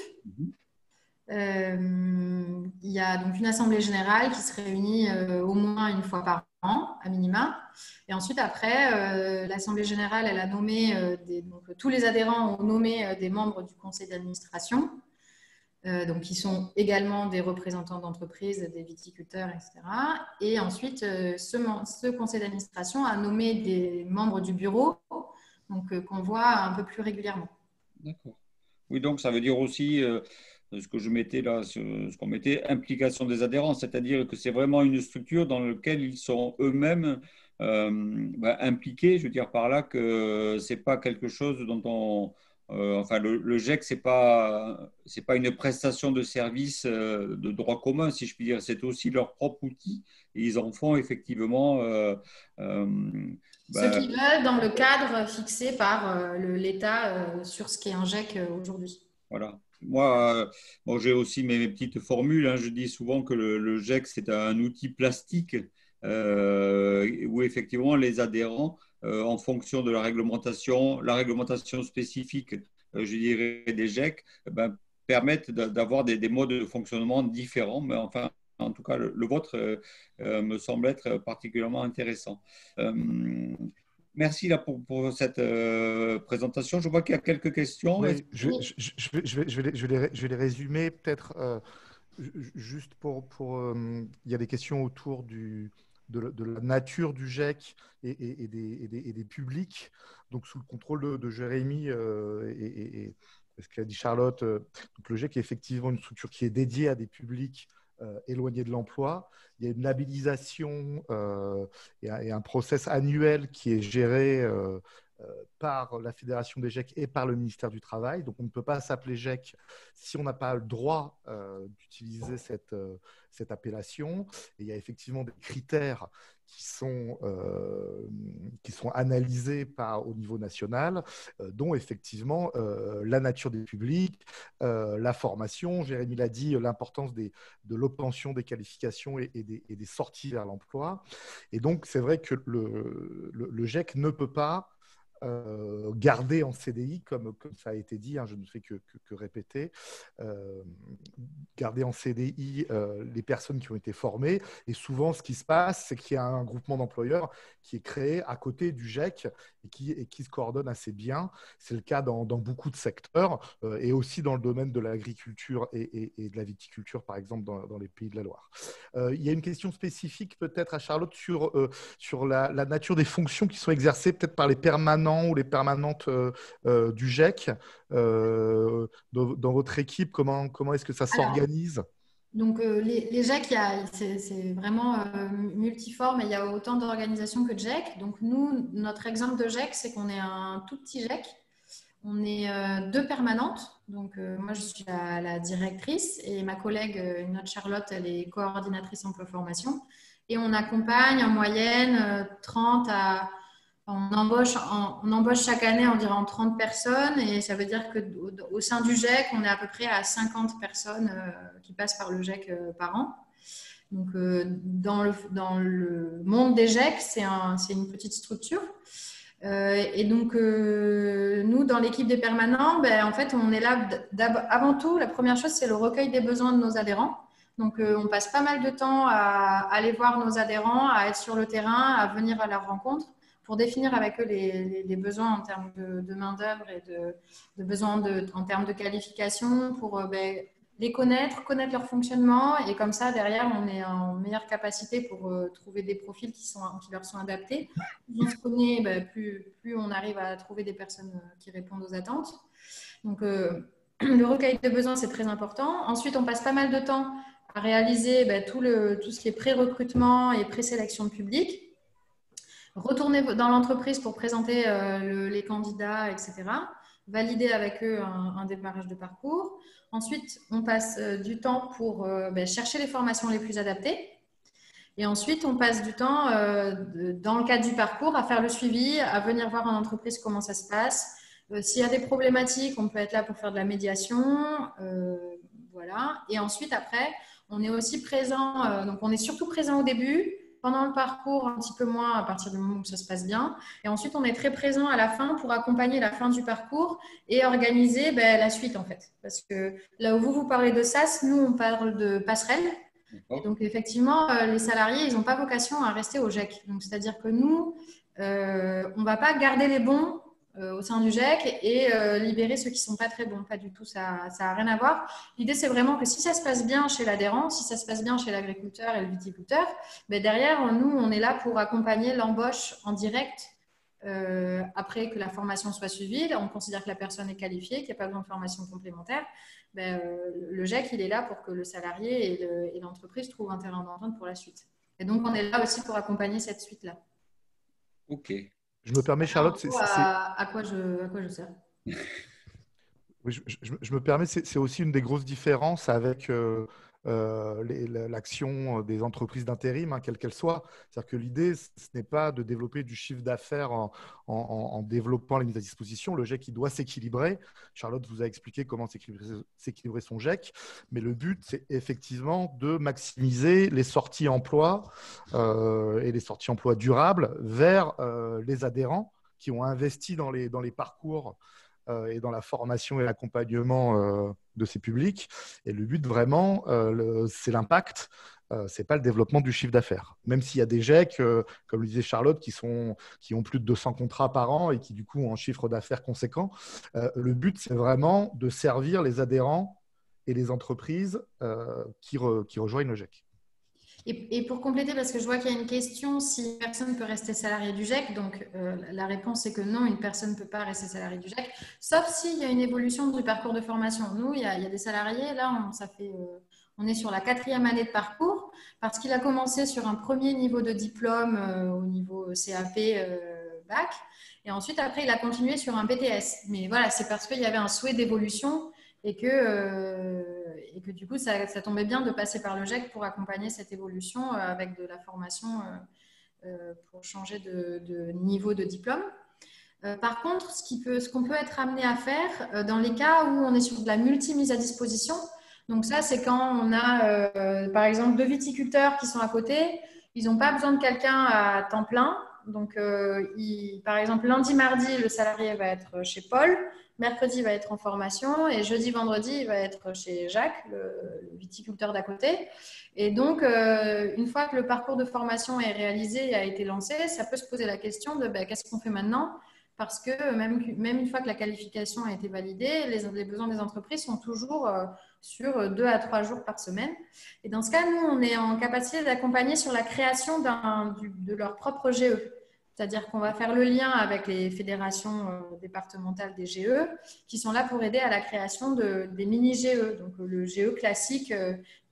Il y a donc une assemblée générale qui se réunit au moins une fois par an, à minima. Et ensuite, après, l'assemblée générale, elle a nommé, donc, tous les adhérents ont nommé des membres du conseil d'administration. Donc, qui sont également des représentants d'entreprises, des viticulteurs, etc. Et ensuite, ce conseil d'administration a nommé des membres du bureau, donc qu'on voit un peu plus régulièrement. D'accord. Oui, donc ça veut dire aussi ce que je mettais là, ce qu'on mettait, implication des adhérents, c'est-à-dire que c'est vraiment une structure dans laquelle ils sont eux-mêmes impliqués. Je veux dire par là que c'est pas quelque chose dont on enfin, le GEC, c'est pas une prestation de service de droit commun, si je puis dire. C'est aussi leur propre outil. Et ils en font effectivement. Ce qu'ils veulent dans le cadre fixé par l'État sur ce qu'est un GEC aujourd'hui. Voilà. Moi, j'ai aussi mes petites formules. Hein. Je dis souvent que le GEC, c'est un outil plastique où effectivement les adhérents en fonction de la réglementation spécifique, je dirais, des GEC, permettent d'avoir des modes de fonctionnement différents. Mais enfin, en tout cas, le vôtre me semble être particulièrement intéressant. Merci là pour cette présentation. Je vois qu'il y a quelques questions. Oui, je vais les résumer peut-être Juste il y a des questions autour de la nature du GEC et des publics. Donc, sous le contrôle de Jérémy et ce qu'a dit Charlotte, donc le GEC est effectivement une structure qui est dédiée à des publics éloignés de l'emploi. Il y a une labellisation et un process annuel qui est géré par la Fédération des GEC et par le ministère du Travail. Donc, on ne peut pas s'appeler GEC si on n'a pas le droit d'utiliser cette appellation. Et il y a effectivement des critères qui sont analysés au niveau national, dont effectivement la nature des publics, la formation. Jérémy l'a dit, l'importance de l'obtention des qualifications et des sorties vers l'emploi. Et donc, c'est vrai que le GEC ne peut pas garder en CDI, comme ça a été dit, hein, je ne fais que répéter, garder en CDI les personnes qui ont été formées. Et souvent, ce qui se passe, c'est qu'il y a un groupement d'employeurs qui est créé à côté du GEC et qui se coordonne assez bien. C'est le cas dans beaucoup de secteurs et aussi dans le domaine de l'agriculture et de la viticulture, par exemple, dans les Pays de la Loire. Il y a une question spécifique peut-être à Charlotte sur la nature des fonctions qui sont exercées peut-être par les permanents ou les permanentes du GEC. Dans votre équipe, comment est-ce que ça s'organise ? Donc, les GEC, c'est vraiment multiforme et il y a autant d'organisations que de GEC. Donc, nous, notre exemple de GEC, c'est qu'on est un tout petit GEC. On est 2 permanentes. Donc, moi, je suis la directrice et ma collègue, une autre Charlotte, elle est coordinatrice emploi-formation. Et on accompagne en moyenne 30 à... On embauche chaque année environ 30 personnes et ça veut dire qu'au sein du GEC, on est à peu près à 50 personnes qui passent par le GEC par an. Donc, dans le monde des GEC, c'est une petite structure. Et donc, nous, dans l'équipe des permanents, en fait, on est là avant tout, la première chose, c'est le recueil des besoins de nos adhérents. Donc, on passe pas mal de temps à aller voir nos adhérents, à être sur le terrain, à venir à leur rencontre, pour définir avec eux les besoins en termes de main-d'œuvre et de besoins en termes de qualification, pour les connaître leur fonctionnement. Et comme ça, derrière, on est en meilleure capacité pour trouver des profils qui leur sont adaptés. Plus on se connaît, plus on arrive à trouver des personnes qui répondent aux attentes. Donc, le recueil de besoins, c'est très important. Ensuite, on passe pas mal de temps à réaliser tout ce qui est pré-recrutement et pré-sélection de public. Retourner dans l'entreprise pour présenter les candidats, etc. Valider avec eux un démarrage de parcours. Ensuite, on passe du temps pour chercher les formations les plus adaptées. Et ensuite, on passe du temps, dans le cadre du parcours, à faire le suivi, à venir voir en entreprise comment ça se passe. S'il y a des problématiques, on peut être là pour faire de la médiation. Voilà. Et ensuite, après, on est aussi présent. Donc, on est surtout présent au début. Pendant le parcours, un petit peu moins à partir du moment où ça se passe bien. Et ensuite, on est très présent à la fin pour accompagner la fin du parcours et organiser la suite, en fait. Parce que là où vous parlez de SAS, nous, on parle de passerelle. Et donc, effectivement, les salariés, ils n'ont pas vocation à rester au GEC. Donc, c'est-à-dire que nous, on ne va pas garder les bons au sein du GEC et libérer ceux qui ne sont pas très bons. Pas du tout, ça n'a rien à voir. L'idée, c'est vraiment que si ça se passe bien chez l'adhérent, si ça se passe bien chez l'agriculteur et le viticulteur, derrière, nous, on est là pour accompagner l'embauche en direct après que la formation soit suivie. Là, on considère que la personne est qualifiée, qu'il n'y a pas besoin de formation complémentaire. Le GEC, il est là pour que le salarié et l'entreprise trouvent un terrain d'entente pour la suite. Et donc, on est là aussi pour accompagner cette suite-là. OK. Je me permets, Charlotte, à quoi je sers. Oui, je me permets, c'est aussi une des grosses différences avec l'action des entreprises d'intérim, quelle qu'elle soit. C'est-à-dire que l'idée, ce n'est pas de développer du chiffre d'affaires en développant les mises à disposition. Le GEC, il doit s'équilibrer. Charlotte vous a expliqué comment s'équilibrer son GEC. Mais le but, c'est effectivement de maximiser les sorties emploi et les sorties emploi durables vers les adhérents qui ont investi dans les parcours et dans la formation et l'accompagnement de ces publics. Et le but, vraiment, c'est l'impact. Ce n'est pas le développement du chiffre d'affaires. Même s'il y a des GEC, comme le disait Charlotte, qui ont plus de 200 contrats par an et qui, du coup, ont un chiffre d'affaires conséquent. Le but, c'est vraiment de servir les adhérents et les entreprises qui rejoignent le GEC. Et pour compléter, parce que je vois qu'il y a une question, si une personne peut rester salariée du GEC, donc la réponse est que non, une personne ne peut pas rester salariée du GEC, sauf s'il y a une évolution du parcours de formation. Nous, il y a des salariés, là, on est sur la 4e année de parcours, parce qu'il a commencé sur un premier niveau de diplôme au niveau CAP, bac, et ensuite, après, il a continué sur un BTS. Mais voilà, c'est parce qu'il y avait un souhait d'évolution et que du coup, ça tombait bien de passer par le GEC pour accompagner cette évolution avec de la formation pour changer de niveau de diplôme. Par contre, ce qu'on peut être amené à faire dans les cas où on est sur de la multi-mise à disposition, donc ça, c'est quand on a, par exemple, 2 viticulteurs qui sont à côté, ils n'ont pas besoin de quelqu'un à temps plein. Donc, par exemple, lundi, mardi, le salarié va être chez Paul, mercredi, il va être en formation et jeudi, vendredi, il va être chez Jacques, le viticulteur d'à côté. Et donc, une fois que le parcours de formation est réalisé et a été lancé, ça peut se poser la question de qu'est-ce qu'on fait maintenant ? Parce que même une fois que la qualification a été validée, les besoins des entreprises sont toujours sur 2 à 3 jours par semaine. Et dans ce cas, nous, on est en capacité d'accompagner sur la création de leur propre GE. C'est-à-dire qu'on va faire le lien avec les fédérations départementales des GE qui sont là pour aider à la création des mini-GE, donc le GE classique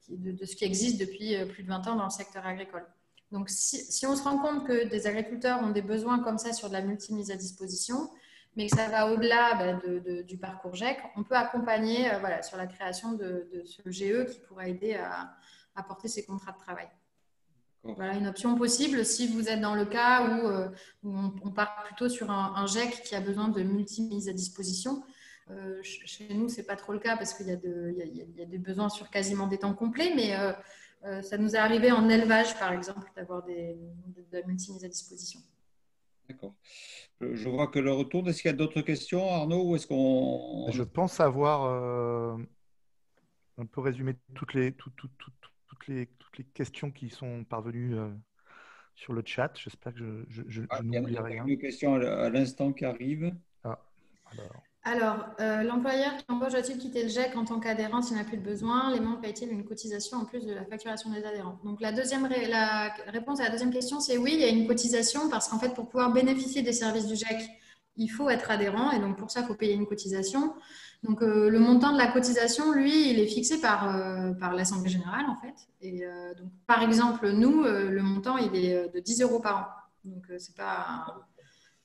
de ce qui existe depuis plus de 20 ans dans le secteur agricole. Donc, si on se rend compte que des agriculteurs ont des besoins comme ça sur de la multi-mise à disposition, mais que ça va au-delà du parcours GEC, on peut accompagner sur la création de ce GE qui pourra aider à porter ces contrats de travail. Voilà une option possible si vous êtes dans le cas où on part plutôt sur un GEC qui a besoin de multi-mise à disposition. Chez nous, ce n'est pas trop le cas parce qu'il y a des besoins sur quasiment des temps complets, mais ça nous est arrivé en élevage, par exemple, d'avoir de la multi-mise à disposition. D'accord. Je vois que le retour. Est-ce qu'il y a d'autres questions, Arnaud, ou est-ce qu'on... Je pense avoir un peu résumé toutes les questions qui sont parvenues sur le chat. J'espère que je n'oublie rien. Il y a une question à l'instant qui arrive. Alors, l'employeur qui embauche doit-il quitter le GEC en tant qu'adhérent s'il n'a plus de besoin? Les membres paient-ils une cotisation en plus de la facturation des adhérents? Donc, la réponse à la deuxième question, c'est oui, il y a une cotisation parce qu'en fait, pour pouvoir bénéficier des services du GEC, il faut être adhérent et donc pour ça, il faut payer une cotisation. Donc, le montant de la cotisation, lui, il est fixé par l'Assemblée générale, en fait. Et donc, par exemple, nous, le montant, il est de 10 € par an. Donc, c'est pas...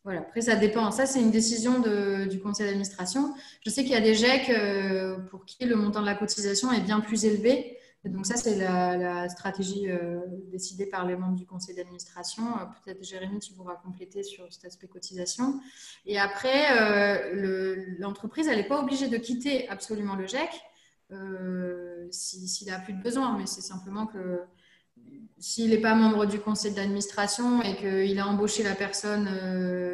Voilà. Après, ça dépend. Ça, c'est une décision du conseil d'administration. Je sais qu'il y a des GEC pour qui le montant de la cotisation est bien plus élevé. Et donc, ça, c'est la stratégie décidée par les membres du conseil d'administration. Peut-être, Jérémy, tu pourras compléter sur cet aspect cotisation. Et après, l'entreprise, elle n'est pas obligée de quitter absolument le GEC s'il n'a plus de besoin. Mais c'est simplement que s'il n'est pas membre du conseil d'administration et qu'il a embauché la personne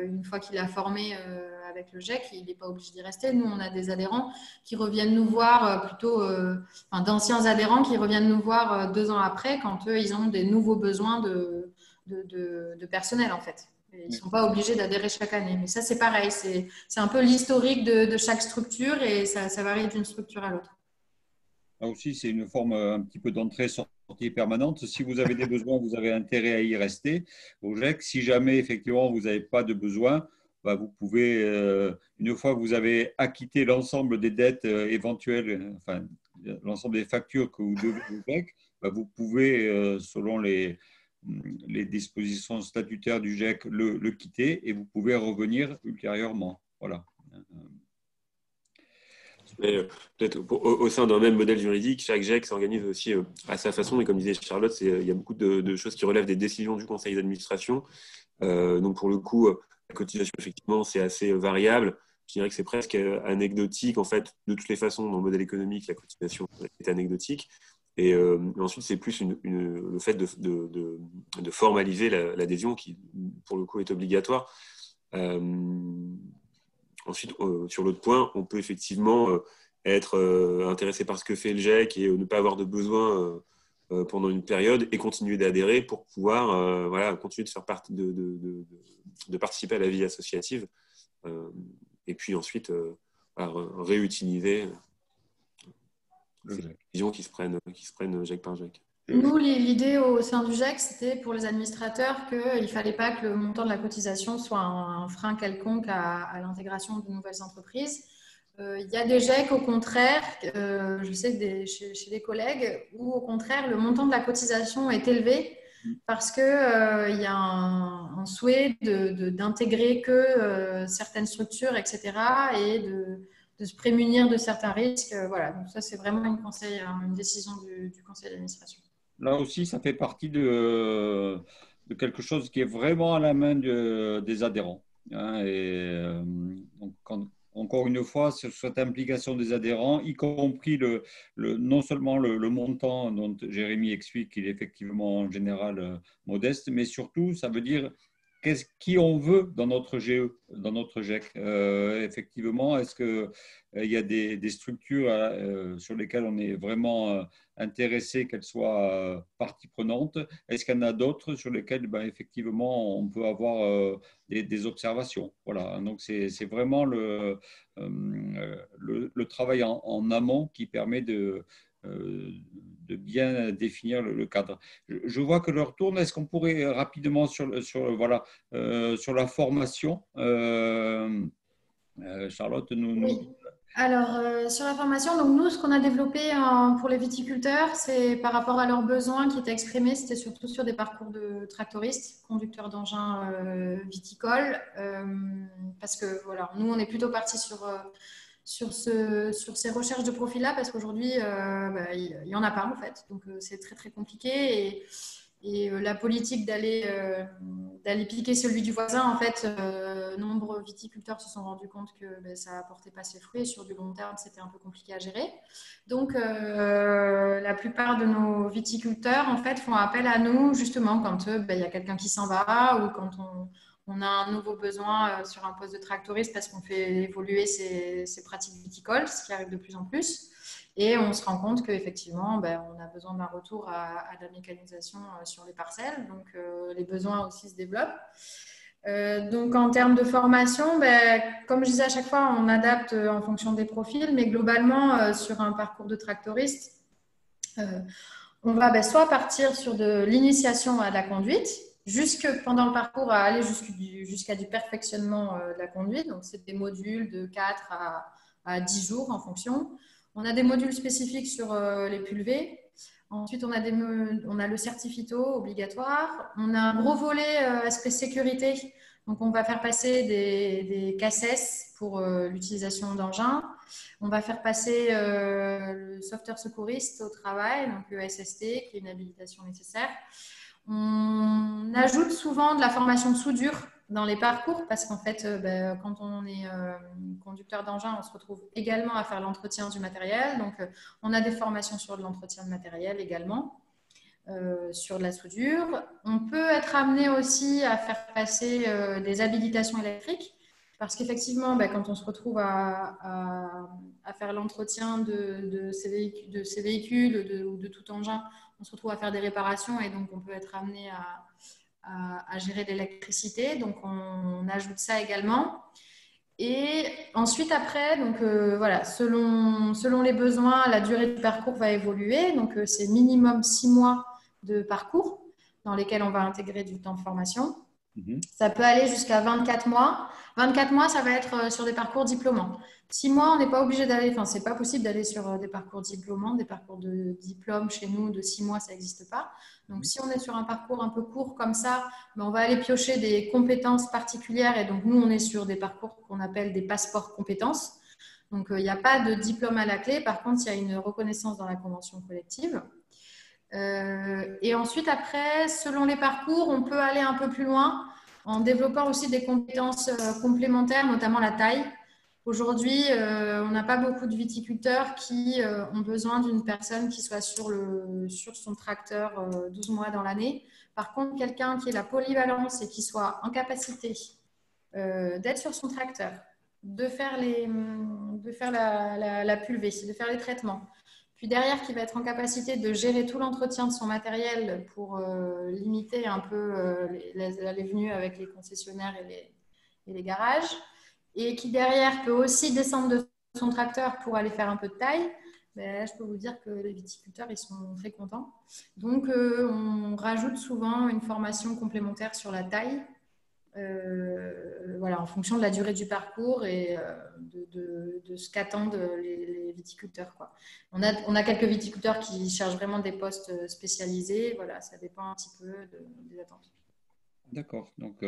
une fois qu'il a formé avec le GEC, il n'est pas obligé d'y rester. Nous, on a des adhérents qui reviennent nous voir d'anciens adhérents qui reviennent nous voir 2 ans après quand eux, ils ont des nouveaux besoins de personnel en fait. Et ils ne sont pas obligés d'adhérer chaque année. Mais ça, c'est pareil. C'est un peu l'historique de chaque structure et ça varie d'une structure à l'autre. Là aussi, c'est une forme un petit peu d'entrée-sortie permanente. Si vous avez des besoins, vous avez intérêt à y rester au GEC. Si jamais, effectivement, vous n'avez pas de besoin, vous pouvez, une fois que vous avez acquitté l'ensemble des dettes éventuelles, enfin, l'ensemble des factures que vous devez au GEC, vous pouvez, selon les dispositions statutaires du GEC, le quitter et vous pouvez revenir ultérieurement. Voilà. Peut-être au sein d'un même modèle juridique, chaque GEC s'organise aussi à sa façon. Et comme disait Charlotte, il y a beaucoup de choses qui relèvent des décisions du conseil d'administration. Donc, pour le coup, la cotisation, effectivement, c'est assez variable. Je dirais que c'est presque anecdotique. En fait, de toutes les façons, dans le modèle économique, la cotisation est anecdotique. Et ensuite, c'est plus le fait de formaliser l'adhésion qui, pour le coup, est obligatoire. Ensuite, sur l'autre point, on peut effectivement être intéressé par ce que fait le GEC et ne pas avoir de besoin pendant une période et continuer d'adhérer pour pouvoir continuer de faire partie de participer à la vie associative et puis ensuite réutiliser C'est une vision qui se prennent GEC par GEC. Nous, l'idée au sein du GEC, c'était pour les administrateurs qu'il ne fallait pas que le montant de la cotisation soit un frein quelconque à l'intégration de nouvelles entreprises. Il y a des GEC, au contraire, je sais que chez les collègues, où au contraire, le montant de la cotisation est élevé parce qu'il y a un souhait d'intégrer que certaines structures, etc., et de se prémunir de certains risques. Voilà, donc ça, c'est vraiment une décision du conseil d'administration. Là aussi, ça fait partie de quelque chose qui est vraiment à la main des adhérents. Hein, donc, encore une fois, sur cette implication des adhérents, y compris non seulement le montant dont Jérémy explique qu'il est effectivement en général modeste, mais surtout, ça veut dire qui on veut dans notre GE, dans notre GEC. Effectivement, est-ce qu'il y a des structures sur lesquelles on est vraiment intéressé qu'elles soient partie prenante? Est-ce qu'il y en a d'autres sur lesquelles, effectivement, on peut avoir des observations? Voilà, donc c'est vraiment le travail en amont qui permet de bien définir le cadre. Je vois que l'heure tourne. Est-ce qu'on pourrait rapidement sur la formation, Charlotte, Oui. Alors, sur la formation, donc nous, ce qu'on a développé pour les viticulteurs, c'est par rapport à leurs besoins qui étaient exprimés, c'était surtout sur des parcours de tractoristes, conducteurs d'engins viticoles, parce que voilà, nous, on est plutôt parti sur ces recherches de profil-là, parce qu'aujourd'hui, il n'y en a pas en fait. Donc, c'est très, très compliqué. Et la politique d'aller piquer celui du voisin, en fait, nombreux viticulteurs se sont rendus compte que ça n'apportait pas ses fruits. Et sur du long terme, c'était un peu compliqué à gérer. Donc, la plupart de nos viticulteurs, en fait, font appel à nous, justement, quand il y a quelqu'un qui s'en va ou quand on a un nouveau besoin sur un poste de tractoriste parce qu'on fait évoluer ses pratiques viticoles, ce qui arrive de plus en plus. Et on se rend compte qu'effectivement, on a besoin d'un retour à la mécanisation sur les parcelles. Donc, les besoins aussi se développent. Donc, en termes de formation, comme je disais à chaque fois, on adapte en fonction des profils. Mais globalement, sur un parcours de tractoriste, on va soit partir sur de l'initiation à la conduite, pendant le parcours, à aller jusqu'à du perfectionnement de la conduite. Donc, c'est des modules de 4 à 10 jours en fonction. On a des modules spécifiques sur les pulvées. Ensuite, on a le certifito obligatoire. On a un gros volet aspect sécurité. Donc, on va faire passer des CACES pour l'utilisation d'engins. On va faire passer le sauveteur secouriste au travail, donc le SST, qui est une habilitation nécessaire. On ajoute souvent de la formation de soudure dans les parcours parce qu'en fait, quand on est conducteur d'engin, on se retrouve également à faire l'entretien du matériel. Donc, on a des formations sur de l'entretien de matériel également, sur de la soudure. On peut être amené aussi à faire passer des habilitations électriques parce qu'effectivement, quand on se retrouve à faire l'entretien de ces véhicules ou de tout engin, on se retrouve à faire des réparations et donc on peut être amené à gérer l'électricité. Donc, on ajoute ça également. Et ensuite, après, donc, selon les besoins, la durée du parcours va évoluer. Donc, c'est minimum 6 mois de parcours dans lesquels on va intégrer du temps de formation. Ça peut aller jusqu'à 24 mois. 24 mois, ça va être sur des parcours diplômants. 6 mois, on n'est pas obligé d'aller, c'est pas possible d'aller sur des parcours diplômants, des parcours de diplôme chez nous de 6 mois, ça n'existe pas. Donc, si on est sur un parcours un peu court comme ça, on va aller piocher des compétences particulières. Et donc, nous, on est sur des parcours qu'on appelle des passeports compétences. Donc, il n'y a pas de diplôme à la clé. Par contre, il y a une reconnaissance dans la convention collective. Et ensuite, après, selon les parcours, on peut aller un peu plus loin en développant aussi des compétences complémentaires, notamment la taille. Aujourd'hui, on n'a pas beaucoup de viticulteurs qui ont besoin d'une personne qui soit sur son tracteur 12 mois dans l'année. Par contre, quelqu'un qui ait la polyvalence et qui soit en capacité d'être sur son tracteur, de faire la pulvée, de faire les traitements, puis derrière, qui va être en capacité de gérer tout l'entretien de son matériel pour limiter un peu les venues avec les concessionnaires et les garages, et qui derrière peut aussi descendre de son tracteur pour aller faire un peu de taille, ben, je peux vous dire que les viticulteurs, ils sont très contents. Donc, on rajoute souvent une formation complémentaire sur la taille, voilà, en fonction de la durée du parcours et de ce qu'attendent les viticulteurs, quoi. On a quelques viticulteurs qui cherchent vraiment des postes spécialisés. Voilà, ça dépend un petit peu des attentes. D'accord. Donc,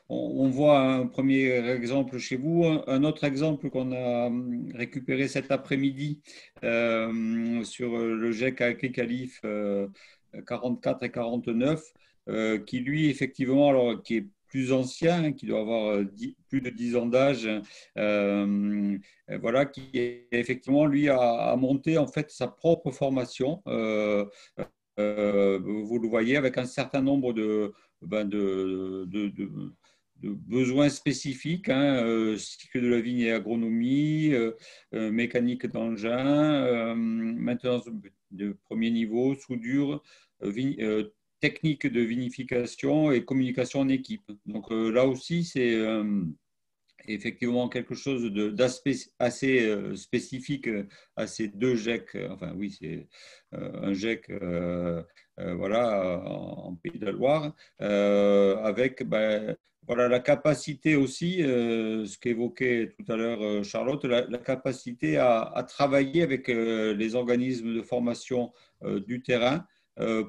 on voit un premier exemple chez vous. Un autre exemple qu'on a récupéré cet après-midi sur le GEC Agri-Calif 44 et 49, qui lui, effectivement, alors, qui est plus ancien, qui doit avoir plus de 10 ans d'âge, voilà, qui effectivement, lui, a monté en fait sa propre formation. Vous le voyez avec un certain nombre de besoins spécifiques, hein, cycle de la vigne et agronomie, mécanique d'engin, maintenance de premier niveau, soudure, technique de vinification et communication en équipe. Donc là aussi, c'est effectivement quelque chose d'aspect assez spécifique à ces deux GEC. Enfin oui, c'est un GEC voilà, en Pays de la Loire, avec voilà, la capacité aussi, ce qu'évoquait tout à l'heure Charlotte, la capacité à travailler avec les organismes de formation du terrain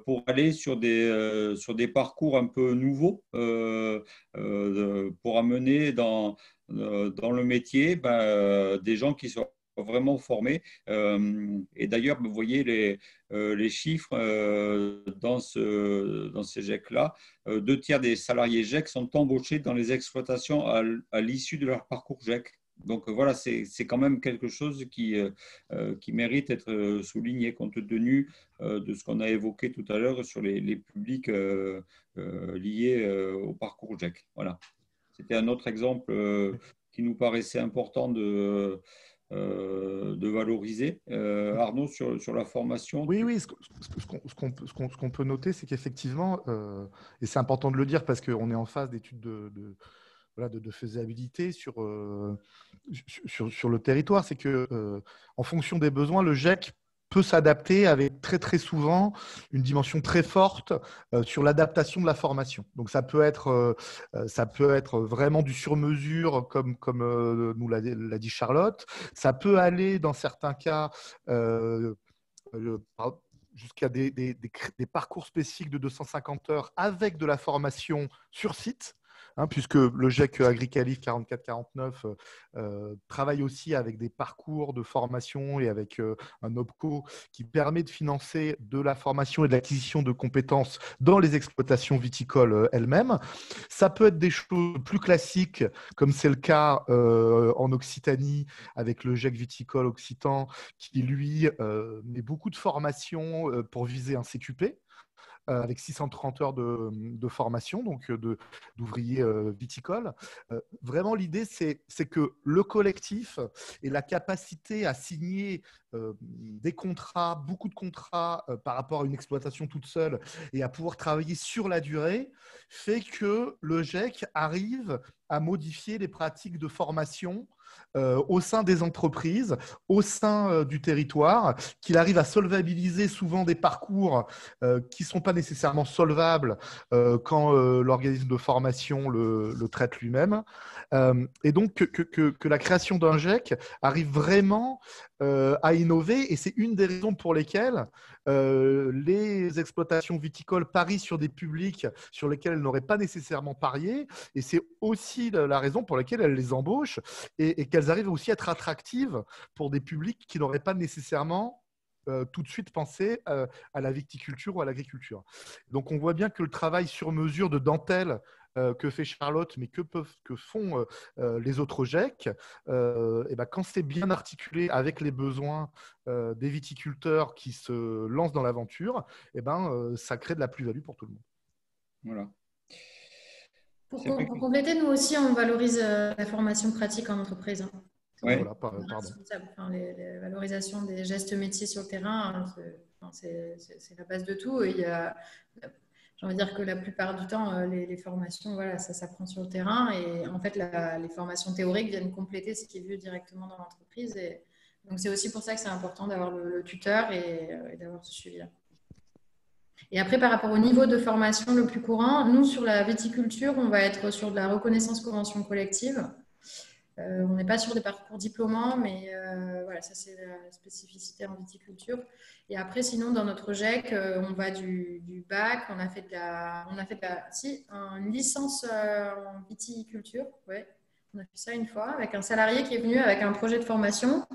pour aller sur des parcours un peu nouveaux, pour amener dans le métier des gens qui sont vraiment formés. Et d'ailleurs, vous voyez les chiffres dans ces GEC-là. 2 tiers des salariés GEC sont embauchés dans les exploitations à l'issue de leur parcours GEC. Donc voilà, c'est quand même quelque chose qui mérite d'être souligné compte tenu de ce qu'on a évoqué tout à l'heure sur les publics liés au parcours GEC. Voilà. C'était un autre exemple qui nous paraissait important de valoriser. Arnaud, sur la formation. Oui, ce qu'on peut noter, c'est qu'effectivement, et c'est important de le dire parce qu'on est en phase d'études de faisabilité sur le territoire, c'est que en fonction des besoins, le GEC peut s'adapter avec très très souvent une dimension très forte sur l'adaptation de la formation. Donc ça peut être vraiment du sur-mesure comme nous l'a dit Charlotte. Ça peut aller dans certains cas jusqu'à des parcours spécifiques de 250 heures avec de la formation sur site. Puisque le GEC Agri-Calif 44-49 travaille aussi avec des parcours de formation et avec un OPCO qui permet de financer de la formation et de l'acquisition de compétences dans les exploitations viticoles elles-mêmes. Ça peut être des choses plus classiques, comme c'est le cas en Occitanie avec le GEC viticole occitan, qui lui met beaucoup de formation pour viser un CQP. Avec 630 heures de formation, donc d'ouvriers viticoles. Vraiment, l'idée, c'est que le collectif ait la capacité à signer des contrats, beaucoup de contrats par rapport à une exploitation toute seule et à pouvoir travailler sur la durée, fait que le GEC arrive à modifier les pratiques de formation au sein des entreprises, au sein du territoire, qu'il arrive à solvabiliser souvent des parcours qui ne sont pas nécessairement solvables quand l'organisme de formation le traite lui-même. Et donc que la création d'un GEC arrive vraiment à innover, et c'est une des raisons pour lesquelles les exploitations viticoles parient sur des publics sur lesquels elles n'auraient pas nécessairement parié, et c'est aussi la raison pour laquelle elles les embauchent et qu'elles arrivent aussi à être attractives pour des publics qui n'auraient pas nécessairement tout de suite pensé à la viticulture ou à l'agriculture. Donc on voit bien que le travail sur mesure de dentelle que fait Charlotte, mais que font les autres GEC, et quand c'est bien articulé avec les besoins des viticulteurs qui se lancent dans l'aventure, ça crée de la plus-value pour tout le monde. Voilà. Pour compléter, nous aussi, on valorise la formation pratique en entreprise. Ouais. Voilà, pardon. Enfin, les valorisations des gestes métiers sur le terrain, c'est la base de tout. Et j'ai envie de dire que la plupart du temps, les formations, voilà, ça s'apprend sur le terrain. Et en fait, les formations théoriques viennent compléter ce qui est vu directement dans l'entreprise. Et Donc, c'est aussi pour ça que c'est important d'avoir le tuteur et d'avoir ce suivi-là. Et après, par rapport au niveau de formation le plus courant, nous, sur la viticulture, on va être sur de la reconnaissance convention collective. On n'est pas sur des parcours diplômants, mais voilà, ça, c'est la spécificité en viticulture. Et après, sinon, dans notre GEC, on va du bac. On a fait une licence en viticulture. Ouais. On a fait ça une fois avec un salarié qui est venu avec un projet de formation.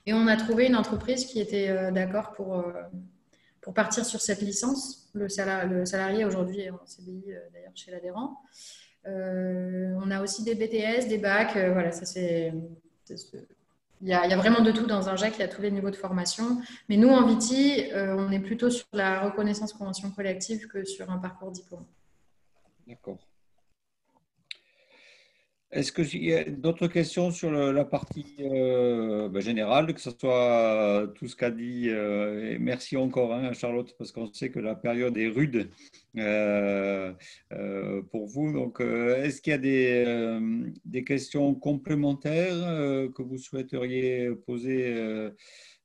Et on a trouvé une entreprise qui était d'accord pour partir sur cette licence. Le salarié aujourd'hui est en CDI d'ailleurs chez l'adhérent. On a aussi des BTS, des bacs. Voilà, ça il y a vraiment de tout dans un GEC, il y a tous les niveaux de formation. Mais nous, en Viti, on est plutôt sur la reconnaissance convention collective que sur un parcours diplôme. D'accord. Est-ce qu'il y a d'autres questions sur la partie générale, que ce soit tout ce qu'a dit, et merci encore Charlotte, parce qu'on sait que la période est rude pour vous. Donc, est-ce qu'il y a des questions complémentaires que vous souhaiteriez poser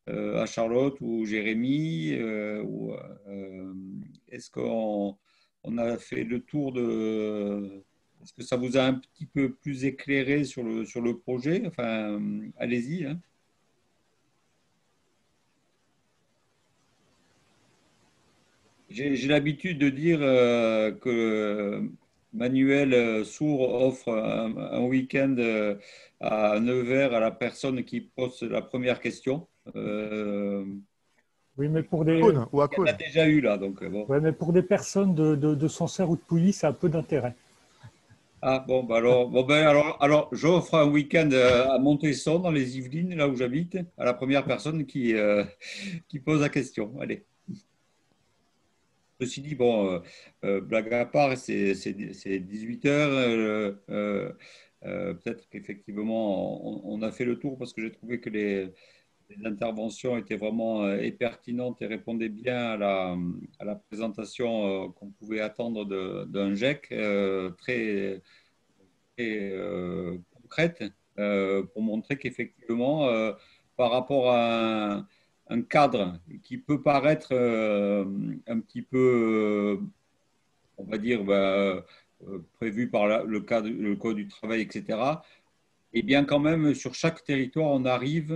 à Charlotte ou Jérémy est-ce qu'on a fait le tour de… Est-ce que ça vous a un petit peu plus éclairé sur le projet? Enfin, allez-y. Hein. J'ai l'habitude de dire que Manuel Sourd offre un week-end à Nevers à la personne qui pose la première question. Oui, mais pour des… Ou à Cône. On a déjà eu là. Donc, bon. Ouais, mais pour des personnes de Sancerre ou de Pouilly, ça a peu d'intérêt. Ah bon, bah alors j'offre un week-end à Montesson, dans les Yvelines, là où j'habite, à la première personne qui pose la question. Allez. Ceci dit, bon, blague à part, c'est 18 heures. Peut-être qu'effectivement, on a fait le tour parce que j'ai trouvé que les interventions étaient vraiment pertinentes et répondaient bien à la présentation qu'on pouvait attendre d'un GEC très concrète pour montrer qu'effectivement, par rapport à un cadre qui peut paraître un petit peu, on va dire, prévu par le Code du travail, etc., et bien quand même, sur chaque territoire, on arrive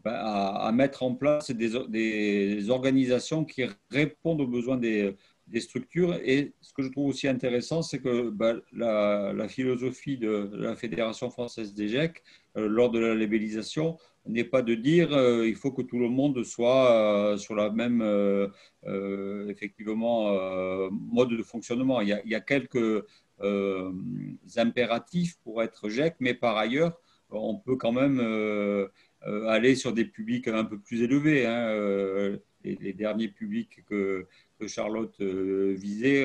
à mettre en place des organisations qui répondent aux besoins des structures. Et ce que je trouve aussi intéressant, c'est que la philosophie de la Fédération française des GEC, lors de la labellisation, n'est pas de dire il faut que tout le monde soit sur la même effectivement mode de fonctionnement. Il y a quelques impératifs pour être GEC, mais par ailleurs, on peut quand même aller sur des publics un peu plus élevés. Hein. Les derniers publics que Charlotte visait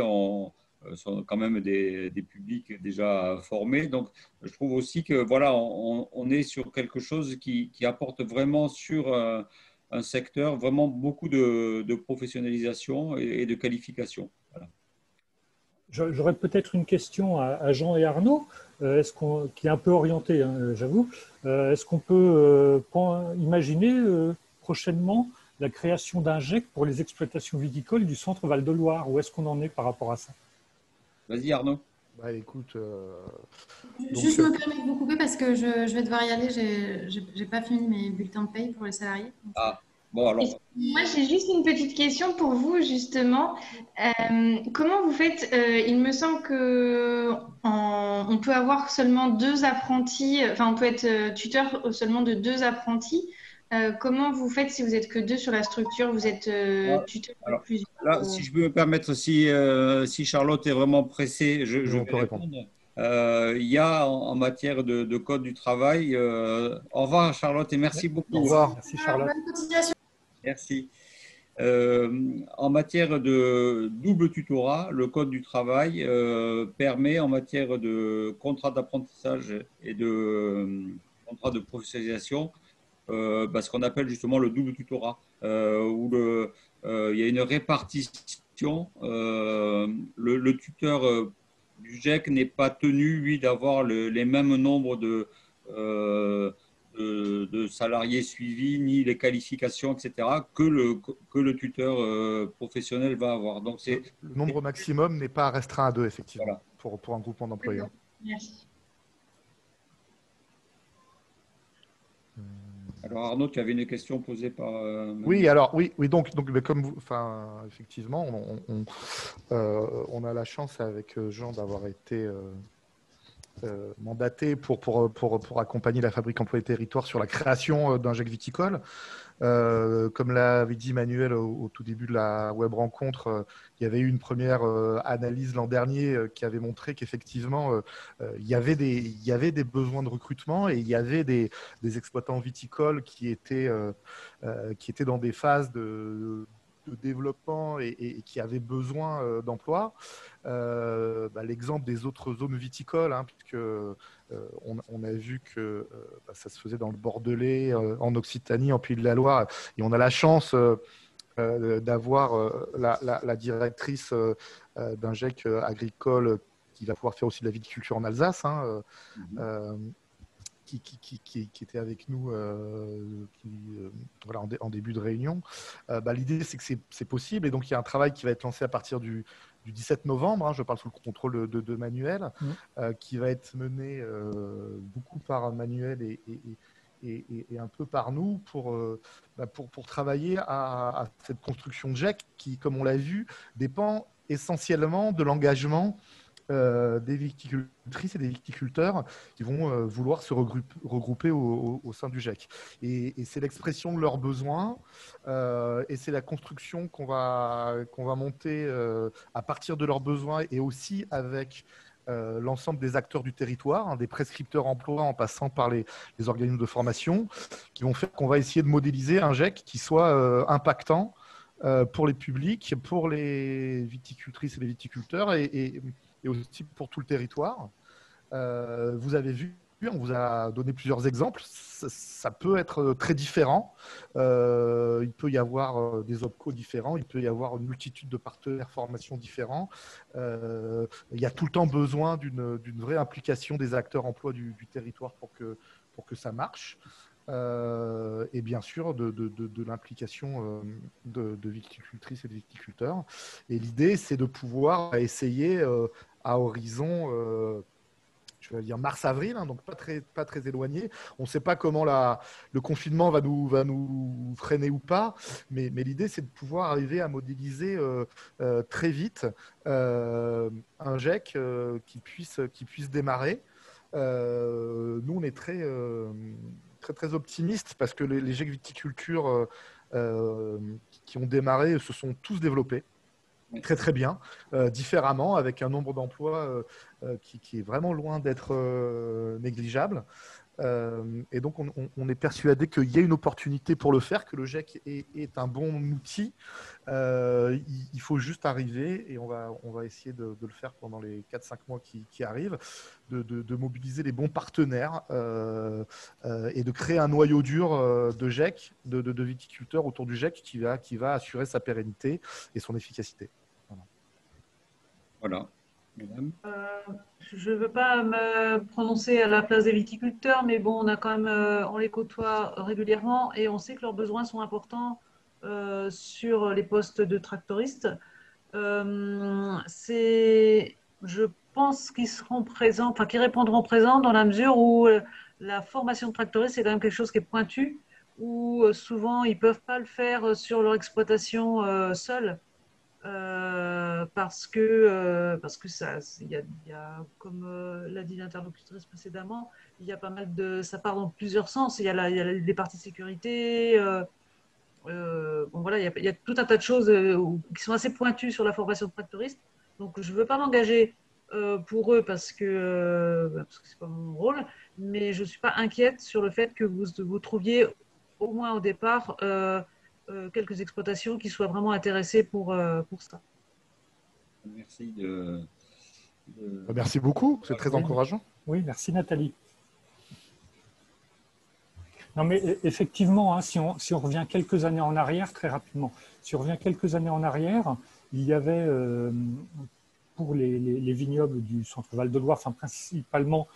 sont quand même des publics déjà formés. Donc, je trouve aussi que voilà, on est sur quelque chose qui apporte vraiment sur un secteur vraiment beaucoup de professionnalisation et de qualification. Voilà. J'aurais peut-être une question à Jean et Arnaud, qui est un peu orientée, hein, j'avoue. Est-ce qu'on peut imaginer prochainement la création d'un GEC pour les exploitations viticoles du centre Val-de-Loire? Où est-ce qu'on en est par rapport à ça? Vas-y Arnaud. Bah, écoute, Juste me permets de vous couper parce que je vais devoir y aller. J'ai pas fini mes bulletins de paye pour les salariés. Ah, bon alors. Moi, j'ai juste une petite question pour vous, justement. Comment vous faites il me semble qu'on peut avoir seulement 2 apprentis, enfin, on peut être tuteur seulement de 2 apprentis. Comment vous faites si vous n'êtes que 2 sur la structure? Vous êtes tuteur de plusieurs? Là, si je peux me permettre, si Charlotte est vraiment pressée, je vais répondre. Il y a en matière de code du travail. Au revoir Charlotte et merci beaucoup. Au revoir. Merci Charlotte. Bonne continuation. Merci. En matière de double tutorat, le Code du travail permet en matière de contrat d'apprentissage et de contrat de professionnalisation ce qu'on appelle justement le double tutorat, où il y a une répartition. Le tuteur du GEC n'est pas tenu, lui, d'avoir les mêmes nombres de salariés suivis, ni les qualifications, etc., que le tuteur professionnel va avoir. Donc, le nombre maximum n'est pas restreint à 2, effectivement, voilà. pour un groupement d'employeurs. Merci. Alors Arnaud, tu avais une question posée par… Oui, alors oui, donc mais comme vous, enfin, effectivement, on a la chance avec Jean d'avoir été mandaté pour accompagner la Fabrique Emploi et Territoire sur la création d'un GIEC viticole. Comme l'avait dit Manuel au tout début de la web rencontre, il y avait eu une première analyse l'an dernier qui avait montré qu'effectivement, il y avait des besoins de recrutement et il y avait des exploitants viticoles qui étaient dans des phases de développement et qui avaient besoin d'emploi. L'exemple des autres zones viticoles, puisque on a vu que ça se faisait dans le Bordelais, en Occitanie, en Pays de la Loire, et on a la chance d'avoir la directrice d'un GIEC agricole qui va pouvoir faire aussi de la viticulture en Alsace, qui était avec nous voilà, en début de réunion. L'idée, c'est que c'est possible. Et donc, il y a un travail qui va être lancé à partir du 17 novembre. Je parle sous le contrôle de Manuel, qui va être mené beaucoup par Manuel et un peu par nous pour travailler à cette construction de GIEC qui, comme on l'a vu, dépend essentiellement de l'engagement des viticultrices et des viticulteurs qui vont vouloir se regrouper au sein du GIEC. Et c'est l'expression de leurs besoins et c'est la construction qu'on va monter à partir de leurs besoins et aussi avec l'ensemble des acteurs du territoire, des prescripteurs emploi en passant par les organismes de formation, qui vont faire qu'on va essayer de modéliser un GIEC qui soit impactant pour les publics, pour les viticultrices et les viticulteurs et aussi pour tout le territoire. Vous avez vu, on vous a donné plusieurs exemples. Ça peut être très différent. Il peut y avoir des OPCO différents. Il peut y avoir une multitude de partenaires formation différents. Il y a tout le temps besoin d'une vraie implication des acteurs emploi du territoire pour que ça marche. Et bien sûr de l'implication de viticultrices et de viticulteurs. Et l'idée, c'est de pouvoir essayer à horizon, je vais dire mars-avril, donc pas très éloigné. On ne sait pas comment le confinement va nous freiner ou pas, mais l'idée, c'est de pouvoir arriver à modéliser très vite un GIEC qui puisse démarrer. Nous, on est très optimistes parce que les GIEC viticulture qui ont démarré se sont tous développés très très bien, différemment, avec un nombre d'emplois qui est vraiment loin d'être négligeable. Et donc, on est persuadé qu'il y a une opportunité pour le faire, que le GIEC est un bon outil. Il faut juste arriver, et on va essayer de le faire pendant les 4-5 mois qui arrivent, de mobiliser les bons partenaires et de créer un noyau dur de GIEC, de viticulteurs autour du GIEC qui va assurer sa pérennité et son efficacité. Voilà. Madame. Je ne veux pas me prononcer à la place des viticulteurs, mais bon, on les côtoie régulièrement et on sait que leurs besoins sont importants sur les postes de tractoristes. Je pense qu'ils seront présents, enfin qu'ils répondront présents dans la mesure où la formation de tractoriste, c'est quand même quelque chose qui est pointu, où souvent ils ne peuvent pas le faire sur leur exploitation seule. Parce que il y a, comme l'a dit l'interlocutrice précédemment, il y a pas mal ça part dans plusieurs sens. Il y a les parties de sécurité. Voilà, il y a tout un tas de choses qui sont assez pointues sur la formation de tractoriste. Donc, je ne veux pas m'engager pour eux parce que c'est pas mon rôle, mais je ne suis pas inquiète sur le fait que vous trouviez au moins au départ quelques exploitations qui soient vraiment intéressées pour ça. Merci Merci beaucoup, c'est très encourageant. Oui, merci Nathalie. Non, mais effectivement, si on revient quelques années en arrière, très rapidement, si on revient quelques années en arrière, il y avait pour les vignobles du centre Val de Loire, enfin principalement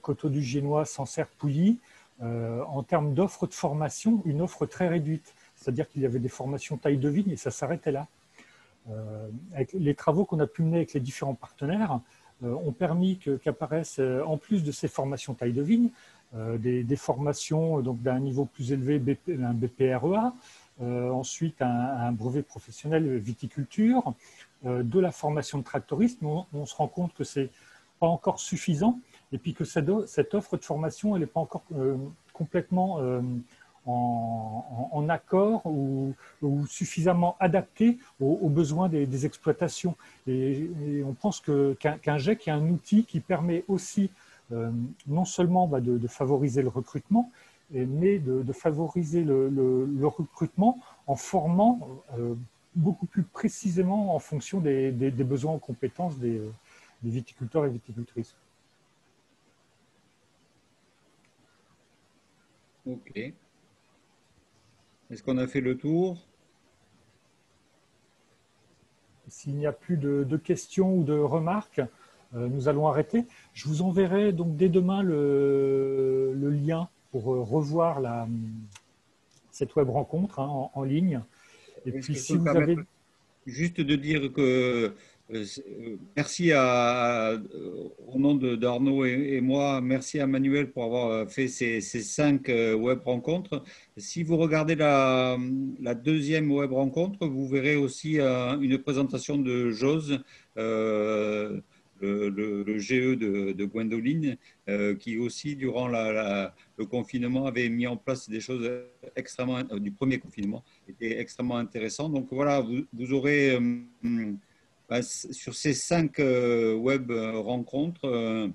Coteaux du Génois, Sancerre, Pouilly, en termes d'offres de formation, une offre très réduite. C'est-à-dire qu'il y avait des formations taille de vigne et ça s'arrêtait là. Avec les travaux qu'on a pu mener avec les différents partenaires ont permis qu'apparaissent, en plus de ces formations taille de vigne, des formations d'un niveau plus élevé, un BPREA, ensuite un brevet professionnel viticulture, de la formation de tractoriste, mais on se rend compte que ce n'est pas encore suffisant et puis que cette offre de formation elle n'est pas encore complètement en accord ou suffisamment adaptée aux besoins des exploitations. Et on pense qu'un GEC est un outil qui permet aussi non seulement de favoriser le recrutement, mais de favoriser le recrutement en formant beaucoup plus précisément en fonction des besoins et compétences des viticulteurs et viticultrices. Ok. Est-ce qu'on a fait le tour? S'il n'y a plus de questions ou de remarques, nous allons arrêter. Je vous enverrai donc dès demain le lien pour revoir cette web rencontre en ligne. Et puis si vous avez... Juste de dire que merci au nom d'Arnaud et moi, merci à Manuel pour avoir fait ces 5 web rencontres. Si vous regardez la deuxième web rencontre, vous verrez aussi une présentation de Jose, le GE de Gwendoline, qui aussi, durant le confinement, avait mis en place des choses extrêmement, du premier confinement, était extrêmement intéressant. Donc voilà, vous aurez sur ces 5 web rencontres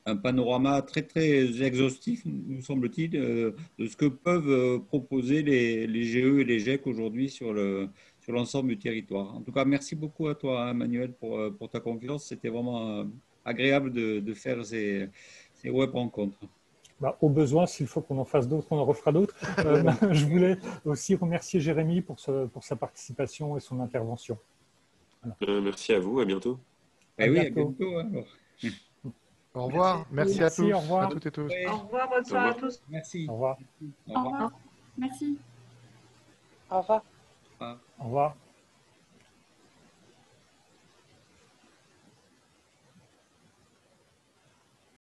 un panorama très très exhaustif, nous semble-t-il, de ce que peuvent proposer les GE et les GEC aujourd'hui sur l'ensemble du territoire. En tout cas, merci beaucoup à toi, Manuel, pour ta confiance. C'était vraiment agréable de faire ces web rencontres. Au besoin, s'il faut qu'on en fasse d'autres, on en refera d'autres. Je voulais aussi remercier Jérémy pour sa participation et son intervention. Voilà. Merci à vous, à bientôt. Oui, à bientôt. Alors. Au revoir, merci à tous. Au revoir. À toutes et tous. Au revoir, bonne soirée à tous. Merci. Au revoir. Au revoir. Merci. Au revoir. Au revoir.